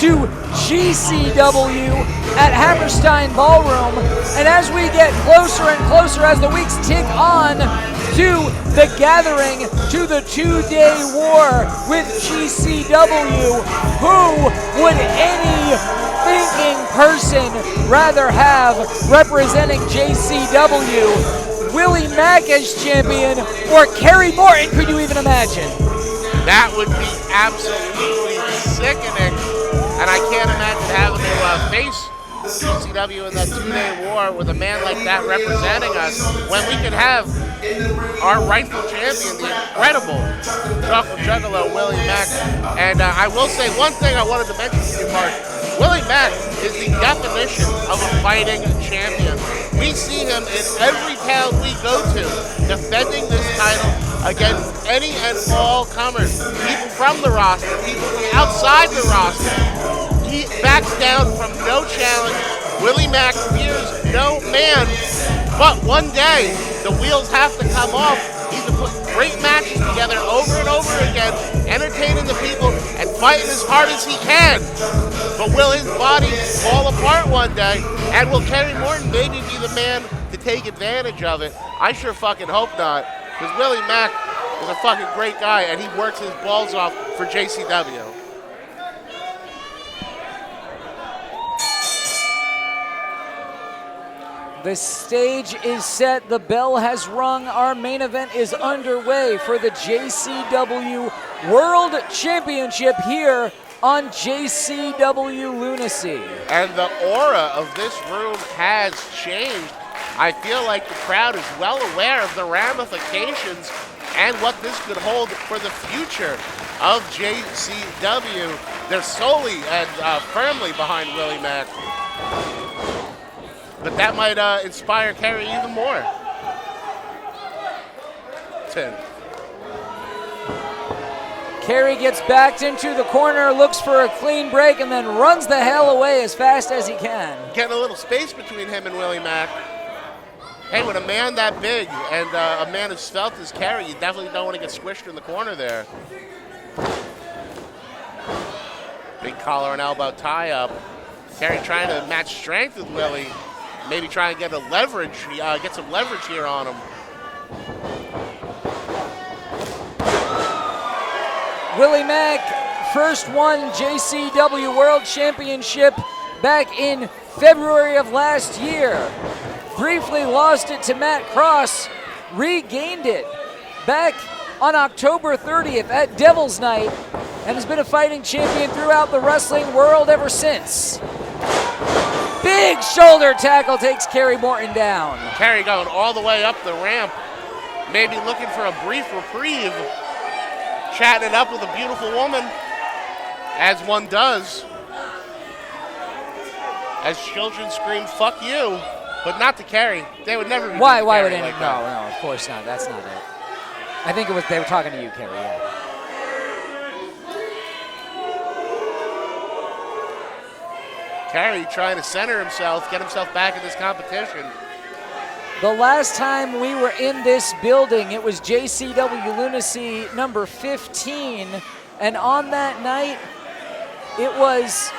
to GCW at Hammerstein Ballroom. And as we get closer and closer as the weeks tick on to the gathering, to the 2-day war with GCW, who would any thinking person rather have representing JCW? Willie Mack as champion or Kerry Morton? Could you even imagine? That would be absolutely sickening, and I can't imagine having to face GCW in that 2-day war with a man like that representing us when we could have our rightful champion, the incredible Chocolate Juggalo, Willie Mack. And I will say one thing I wanted to mention to you, Mark. Willie Mack is the definition of a fighting champion. We see him in every town we go to defending this title against any and all comers. People from the roster, people outside the roster. He backs down from no challenge. Willie Mack fears no man. But one day, the wheels have to come off. He's put great matches together over and over again, entertaining the people and fighting as hard as he can. But will his body fall apart one day? And will Kerry Morton maybe be the man to take advantage of it? I sure fucking hope not, because Willie Mack is a fucking great guy, and he works his balls off for JCW. The stage is set. The bell has rung. Our main event is underway for the JCW World Championship here on JCW Lunacy. And the aura of this room has changed. I feel like the crowd is well aware of the ramifications and what this could hold for the future of JCW. They're solely and firmly behind Willie Mack. But that might inspire Kerry even more. 10. Kerry gets backed into the corner, looks for a clean break, and then runs the hell away as fast as he can. Getting a little space between him and Willie Mack. Hey, with a man that big and a man as svelte as Kerry, you definitely don't want to get squished in the corner there. Big collar and elbow tie-up. Kerry trying to match strength with Willie. Maybe try and get some leverage here on him. Willie Mack first won JCW World Championship back in February of last year. Briefly lost it to Matt Cross, regained it back on October 30th at Devil's Night, and has been a fighting champion throughout the wrestling world ever since. Big shoulder tackle takes Kerry Morton down. Kerry going all the way up the ramp, maybe looking for a brief reprieve, chatting it up with a beautiful woman, as one does. As children scream, "Fuck you," but not to Kerry. They would never be. Why Kerry would anyone? like that. No, of course not. That's not it. I think they were talking to you, Kerry. Yeah. Kerry trying to center himself, get himself back in this competition. The last time we were in this building, it was JCW Lunacy number 15, and on that night, it was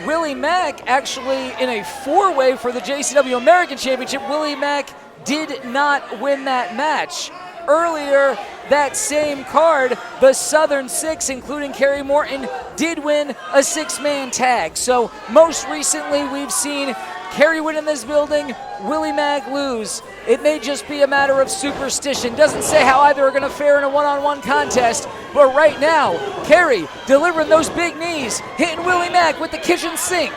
Willie Mack actually in a four-way for the JCW American Championship. Willie Mack did not win that match. Earlier that same card, the Southern Six, including Kerry Morton, did win a six-man tag. So most recently we've seen Kerry win in this building, Willie Mack lose. It may just be a matter of superstition. Doesn't say how either are going to fare in a one-on-one contest, but right now, Kerry delivering those big knees, hitting Willie Mack with the kitchen sink.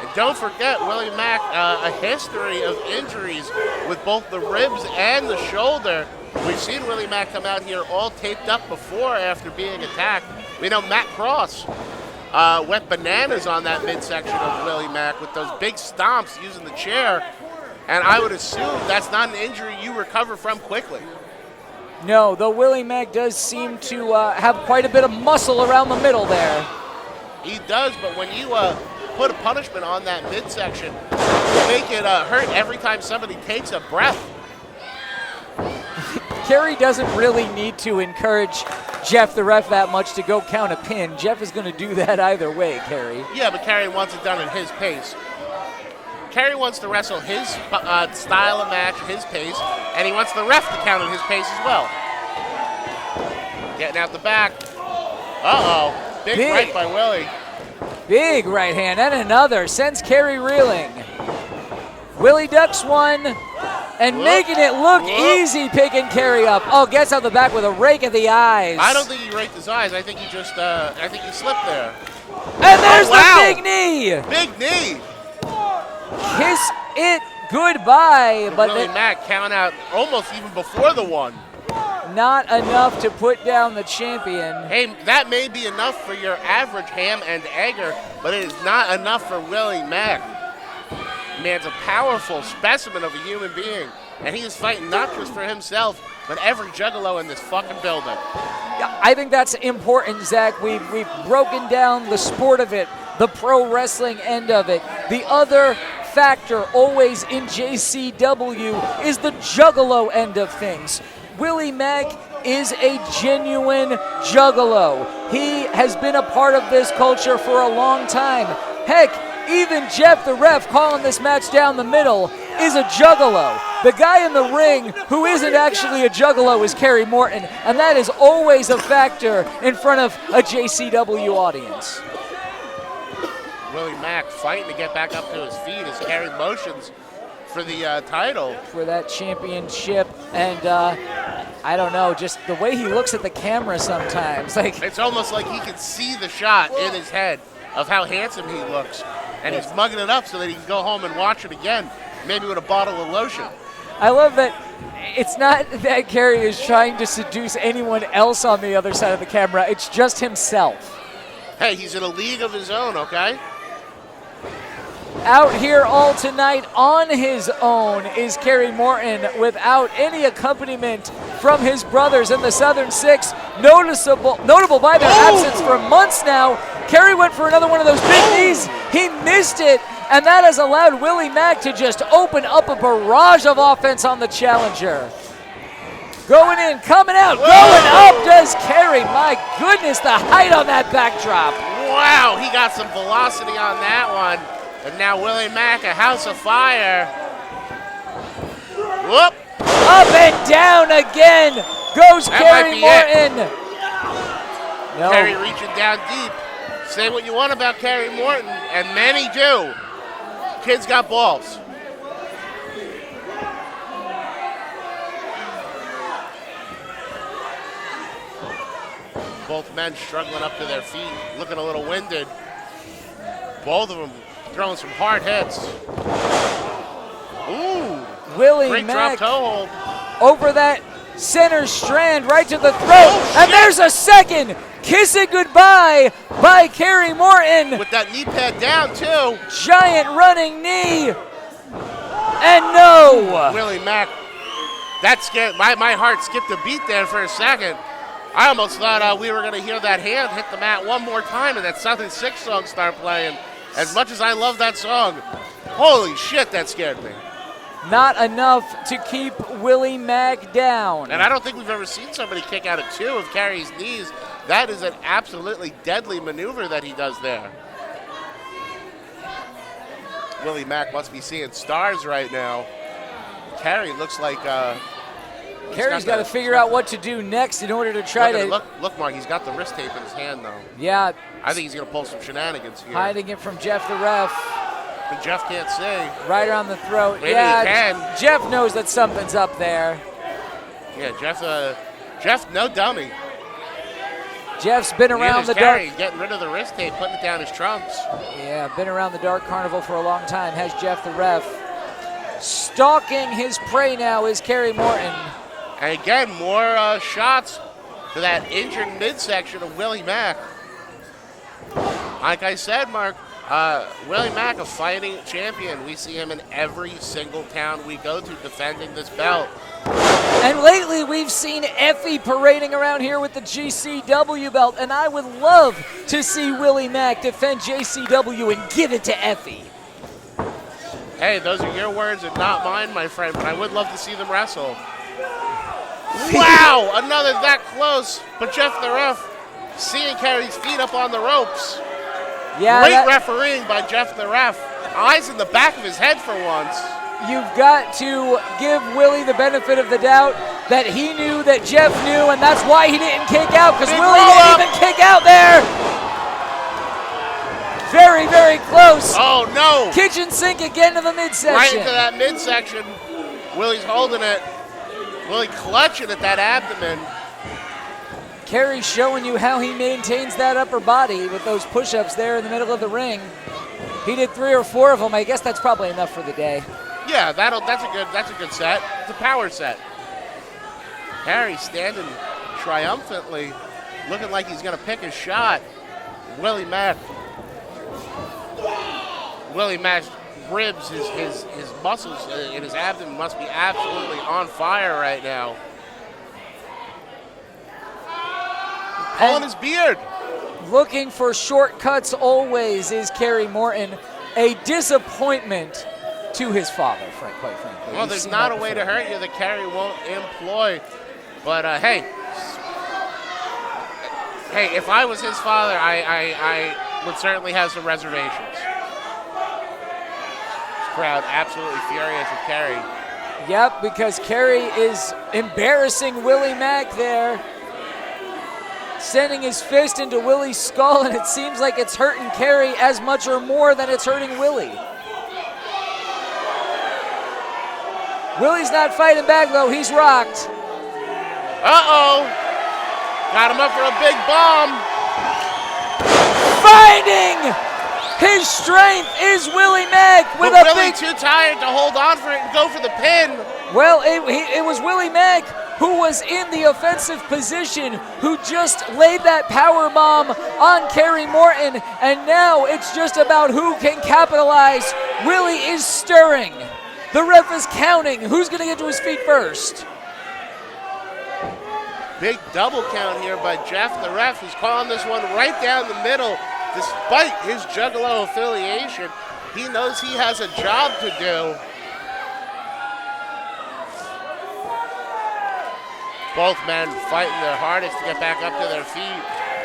And don't forget, Willie Mack, a history of injuries with both the ribs and the shoulder. We've seen Willie Mack come out here all taped up before after being attacked. We know Matt Cross went bananas on that midsection of Willie Mack with those big stomps using the chair. And I would assume that's not an injury you recover from quickly. No, though Willie Mack does seem to have quite a bit of muscle around the middle there. He does, but when you put a punishment on that midsection, you make it hurt every time somebody takes a breath. Kerry doesn't really need to encourage Jeff the ref that much to go count a pin. Jeff is going to do that either way, Kerry. Yeah, but Kerry wants it done at his pace. Kerry wants to wrestle his style of match, his pace, and he wants the ref to count at his pace as well. Getting out the back. Uh-oh. Big right by Willie. Big right hand and another. Sends Kerry reeling. Willie ducks one. And making it look easy, picking Kerry up. Oh, gets out the back with a rake of the eyes. I don't think he raked his eyes. I think he just, I think he slipped there. And there's the big knee. Big knee. Kiss it goodbye. But Willie Mack counting out almost even before the one. Not enough to put down the champion. Hey, that may be enough for your average ham and egger, but it is not enough for Willie Mack. Man's a powerful specimen of a human being, and he is fighting not just for himself, but every Juggalo in this fucking building. Yeah, I think that's important, Zach. We've broken down the sport of it, the pro wrestling end of it. The other factor always in JCW is the Juggalo end of things. Willie Mack is a genuine Juggalo. He has been a part of this culture for a long time. Heck, even Jeff the ref calling this match down the middle is a Juggalo. The guy in the ring who isn't actually a Juggalo is Kerry Morton, and that is always a factor in front of a JCW audience. Willie Mack fighting to get back up to his feet as Kerry motions for the title. For that championship, and I don't know, just the way he looks at the camera sometimes. Like, it's almost like he can see the shot in his head of how handsome he looks, and he's mugging it up so that he can go home and watch it again, maybe with a bottle of lotion. I love that it's not that Kerry is trying to seduce anyone else on the other side of the camera, it's just himself. Hey, he's in a league of his own, okay? Out here all tonight on his own is Kerry Morton without any accompaniment from his brothers in the Southern Six, notable by their absence for months now. Kerry went for another one of those big knees. He missed it, and that has allowed Willie Mack to just open up a barrage of offense on the challenger. Going in, coming out, going up does Kerry. My goodness, the height on that backdrop. Wow, he got some velocity on that one. And now Willie Mack, a house of fire. Whoop. Up and down again goes Kerry Morton. No. Kerry reaching down deep. Say what you want about Kerry Morton, and many do. Kid's got balls. Both men struggling up to their feet, looking a little winded. Both of them throwing some hard hits. Ooh. Willie Great Mack drop toe hold. over that center strand right to the throat. And there's a second. Kiss it goodbye by Kerry Morton. With that knee pad down, too. Giant running knee. And no. Willie Mack. That scared, my heart skipped a beat there for a second. I almost thought we were going to hear that hand hit the mat one more time and that Southern Six song start playing. As much as I love that song, holy shit, that scared me. Not enough to keep Willie Mack down. And I don't think we've ever seen somebody kick out of two of Kerry's knees. That is an absolutely deadly maneuver that he does there. Willie Mack must be seeing stars right now. Kerry looks like Kerry's got to figure out what to do next in order to try to... Look, Mark, he's got the wrist tape in his hand, though. Yeah. I think he's going to pull some shenanigans here. Hiding it from Jeff the ref. But Jeff can't see. Right around the throat. Maybe yeah, he can. Jeff knows that something's up there. Yeah, Jeff, no dummy. Jeff's been around the dark... getting rid of the wrist tape, putting it down his trunks. Yeah, been around the dark carnival for a long time, has Jeff the ref. Stalking his prey now is Kerry Morton. And again, more shots to that injured midsection of Willie Mack. Like I said, Mark, Willie Mack, a fighting champion. We see him in every single town we go to defending this belt. And lately we've seen Effie parading around here with the GCW belt, and I would love to see Willie Mack defend JCW and give it to Effie. Hey, those are your words and not mine, my friend, but I would love to see them wrestle. Wow, another that close. But Jeff the ref seeing Kerry's feet up on the ropes. Yeah, great refereeing by Jeff the ref. Eyes in the back of his head for once. You've got to give Willie the benefit of the doubt that he knew that Jeff knew, and that's why he didn't kick out, because Willie didn't even kick out there. Very, very close. Oh, no. Kitchen sink again to the midsection. Right into that midsection. Willie's holding it. Willie clutching at that abdomen. Kerry showing you how he maintains that upper body with those push-ups there in the middle of the ring. He did 3 or 4 of them. I guess that's probably enough for the day. Yeah, that's a good set. It's a power set. Kerry standing triumphantly, looking like he's gonna pick his shot. Willie Mack's ribs, his muscles in his abdomen must be absolutely on fire right now. Pulling his beard. Looking for shortcuts always is Kerry Morton. A disappointment to his father, quite frankly. Well, there's not a way to hurt you that Kerry won't employ. But hey, if I was his father, I would certainly have some reservations. This crowd absolutely furious with Kerry. Yep, because Kerry is embarrassing Willie Mack there. Sending his fist into Willie's skull, and it seems like it's hurting Kerry as much or more than it's hurting Willie. Willie's not fighting back, though. He's rocked. Uh-oh. Got him up for a big bomb. Finding his strength is Willie Mack with but a Willie big... too tired to hold on for it and go for the pin. Well, it was Willie Mack who was in the offensive position, who just laid that power bomb on Kerry Morton, and now it's just about who can capitalize. Willie is stirring. The ref is counting. Who's going to get to his feet first? Big double count here by Jeff, the ref, who's calling this one right down the middle. Despite his Juggalo affiliation, he knows he has a job to do. Both men fighting their hardest to get back up to their feet.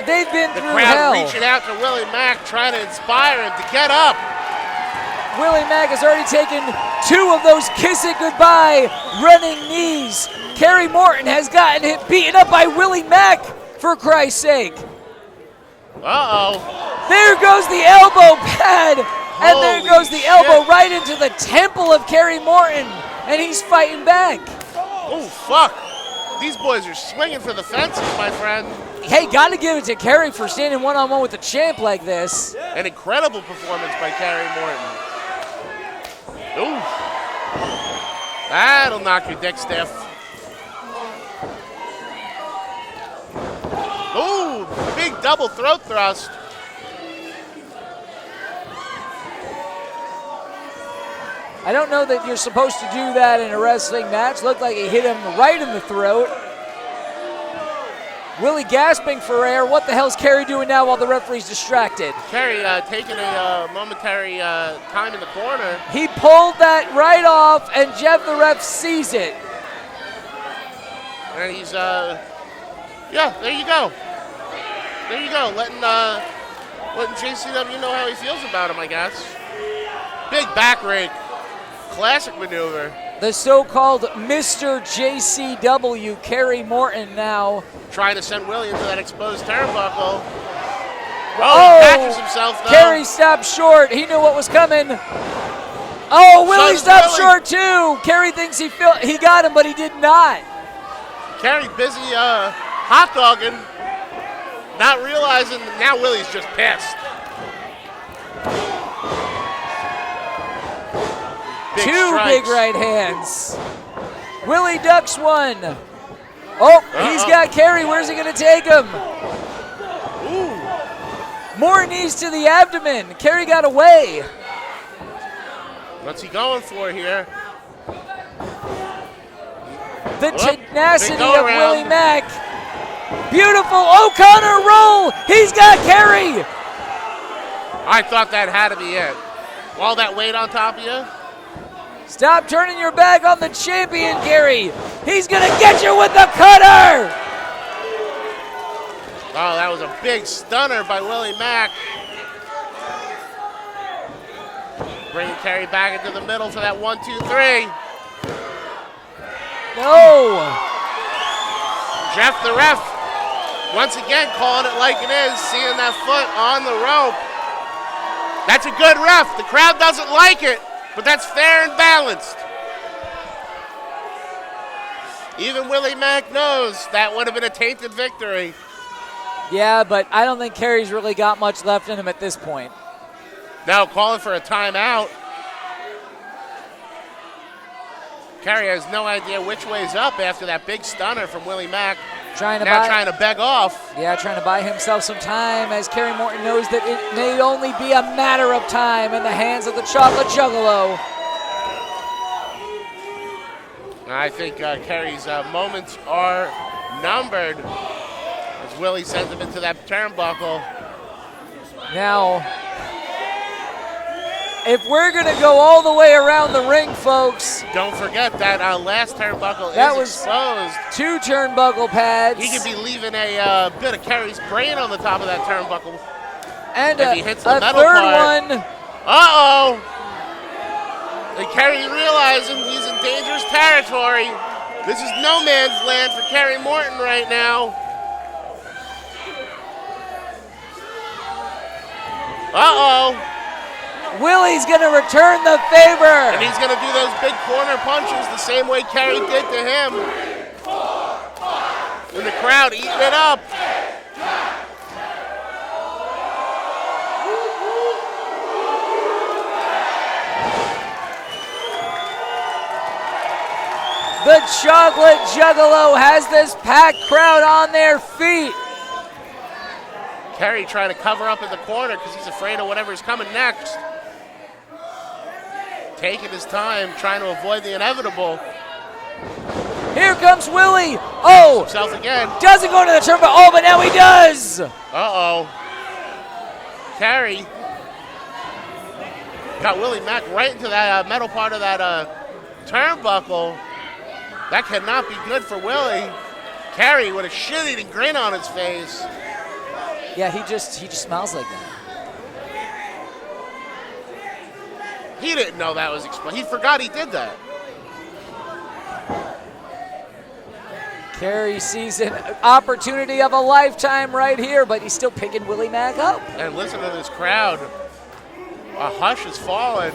They've been The through crowd hell. reaching out to Willie Mack, trying to inspire him to get up. Willie Mack has already taken 2 of those kiss it goodbye running knees. Kerry Morton has gotten hit, beaten up by Willie Mack, for Christ's sake. Uh-oh. There goes the elbow pad, and there Holy goes the elbow shit. right into the temple of Kerry Morton, and he's fighting back. Oh, fuck. These boys are swinging for the fences, my friend. Hey, got to give it to Kerry for standing one-on-one with a champ like this. An incredible performance by Kerry Morton. Ooh. That'll knock your dick stiff. Ooh, big double throat thrust. I don't know that you're supposed to do that in a wrestling match. Looked like he hit him right in the throat. Willie gasping for air. What the hell's Kerry doing now while the referee's distracted? Kerry taking a momentary time in the corner. He pulled that right off, and Jeff the ref sees it. And he's, yeah, there you go. There you go, letting JCW know how he feels about him, I guess. Big back rake. Classic maneuver. The so-called Mr. JCW, Kerry Morton now. Trying to send Willie into that exposed turnbuckle. Oh, he catches himself though. Kerry stopped short. He knew what was coming. Oh, Willie does stopped Willie. short too. Kerry thinks he got him, but he did not. Kerry busy hot dogging, not realizing that now Willie's just pissed. Big Two strikes. big right hands. Willie ducks one. Oh, he's got Kerry. Where's he going to take him? Ooh. More knees to the abdomen. Kerry got away. What's he going for here? The Whoop. tenacity Big go of around. Willie Mack. Beautiful O'Connor roll. He's got Kerry. I thought that had to be it. All that weight on top of you? Stop turning your back on the champion, Kerry. He's going to get you with the cutter. Oh, that was a big stunner by Willie Mack. Bringing Kerry back into the middle for that 1, 2, 3. No. Jeff the ref, once again calling it like it is, seeing that foot on the rope. That's a good ref. The crowd doesn't like it, but that's fair and balanced. Even Willie Mack knows that would have been a tainted victory. Yeah, but I don't think Kerry's really got much left in him at this point. Now calling for a timeout. Kerry has no idea which way's up after that big stunner from Willie Mack. Trying to Trying to beg off. Yeah, trying to buy himself some time as Kerry Morton knows that it may only be a matter of time in the hands of the Chocolate Juggalo. I think Kerry's moments are numbered. As Willie sends him into that turnbuckle. Now, if we're going to go all the way around the ring, folks. Don't forget that last turnbuckle That is exposed. 2 turnbuckle pads. He could be leaving a bit of Kerry's brain on the top of that turnbuckle. And if a he hits the metal third part. one. Uh-oh. And Kerry realizing he's in dangerous territory. This is no man's land for Kerry Morton right now. Uh-oh. Willie's going to return the favor. And he's going to do those big corner punches the same way Kerry did to him. And the crowd eating it up. The Chocolate Juggalo has this packed crowd on their feet. Kerry trying to cover up in the corner because he's afraid of whatever's coming next. Taking his time, trying to avoid the inevitable. Here comes Willie. Oh, Himself again. doesn't go into the turnbuckle. Oh, but now he does. Uh-oh. Kerry got Willie Mack right into that metal part of that turnbuckle. That cannot be good for Willie. Kerry with a shit-eating grin on his face. Yeah, he just smiles like that. He didn't know that was explained. He forgot he did that. Kerry sees an opportunity of a lifetime right here, but he's still picking Willie Mack up. And listen to this crowd. A hush is falling.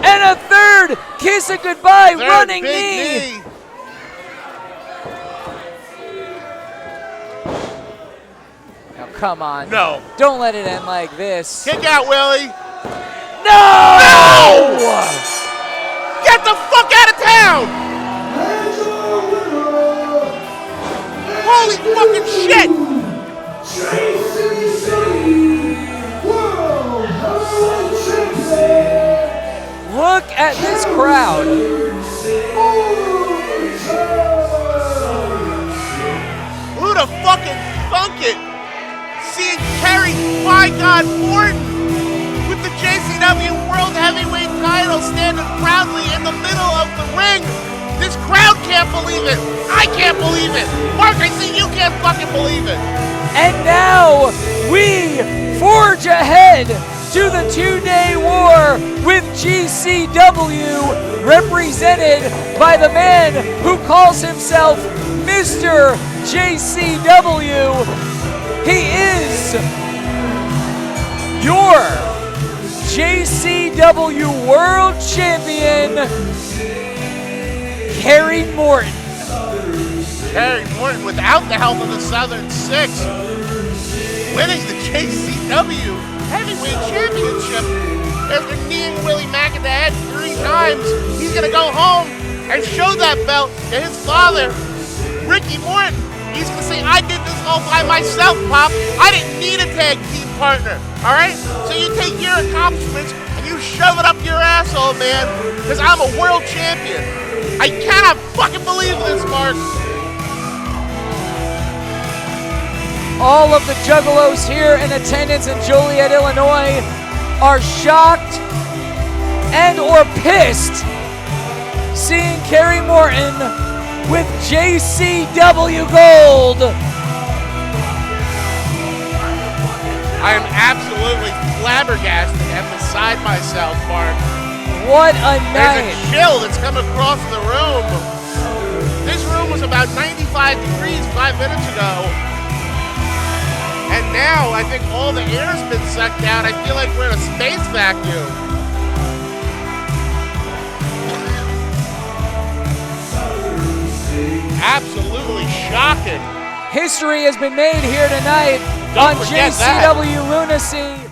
And a third kiss of goodbye, Third running big knee. Now come on. No. Don't let it end like this. Kick out, Willie. No! No! Get the fuck out of town! And your winner, Holy fucking shit! JCW World Heavyweight Champion. Look at this crowd. Who'd have fucking thunk it? Seeing Kerry, my God, Morton with the JCW World Heavyweight title standing proudly in the middle of the ring. This crowd can't believe it. I can't believe it. Mark, I see you can't fucking believe it. And now we forge ahead to the 2-day war with GCW, represented by the man who calls himself Mr. JCW. He is your JCW World Champion, Kerry Morton. Kerry Morton, without the help of the Southern Six, winning the JCW Heavyweight Championship after kneeing Willie Mack in the head 3 times. He's going to go home and show that belt to his father, Ricky Morton. He's going to say, I did this all by myself, Pop. I didn't need a tag team partner, all right? So you take your accomplishments and you shove it up your asshole, man, because I'm a world champion. I cannot fucking believe this, Mark. All of the Juggalos here in attendance in Joliet, Illinois are shocked and or pissed seeing Kerry Morton with JCW gold. I am absolutely flabbergasted and beside myself, Mark. What a There's night. a chill that's come across the room. This room was about 95 degrees 5 minutes ago. And now I think all the air's been sucked out. I feel like we're in a space vacuum. Absolutely shocking. History has been made here tonight Don't on forget JCW Lunacy.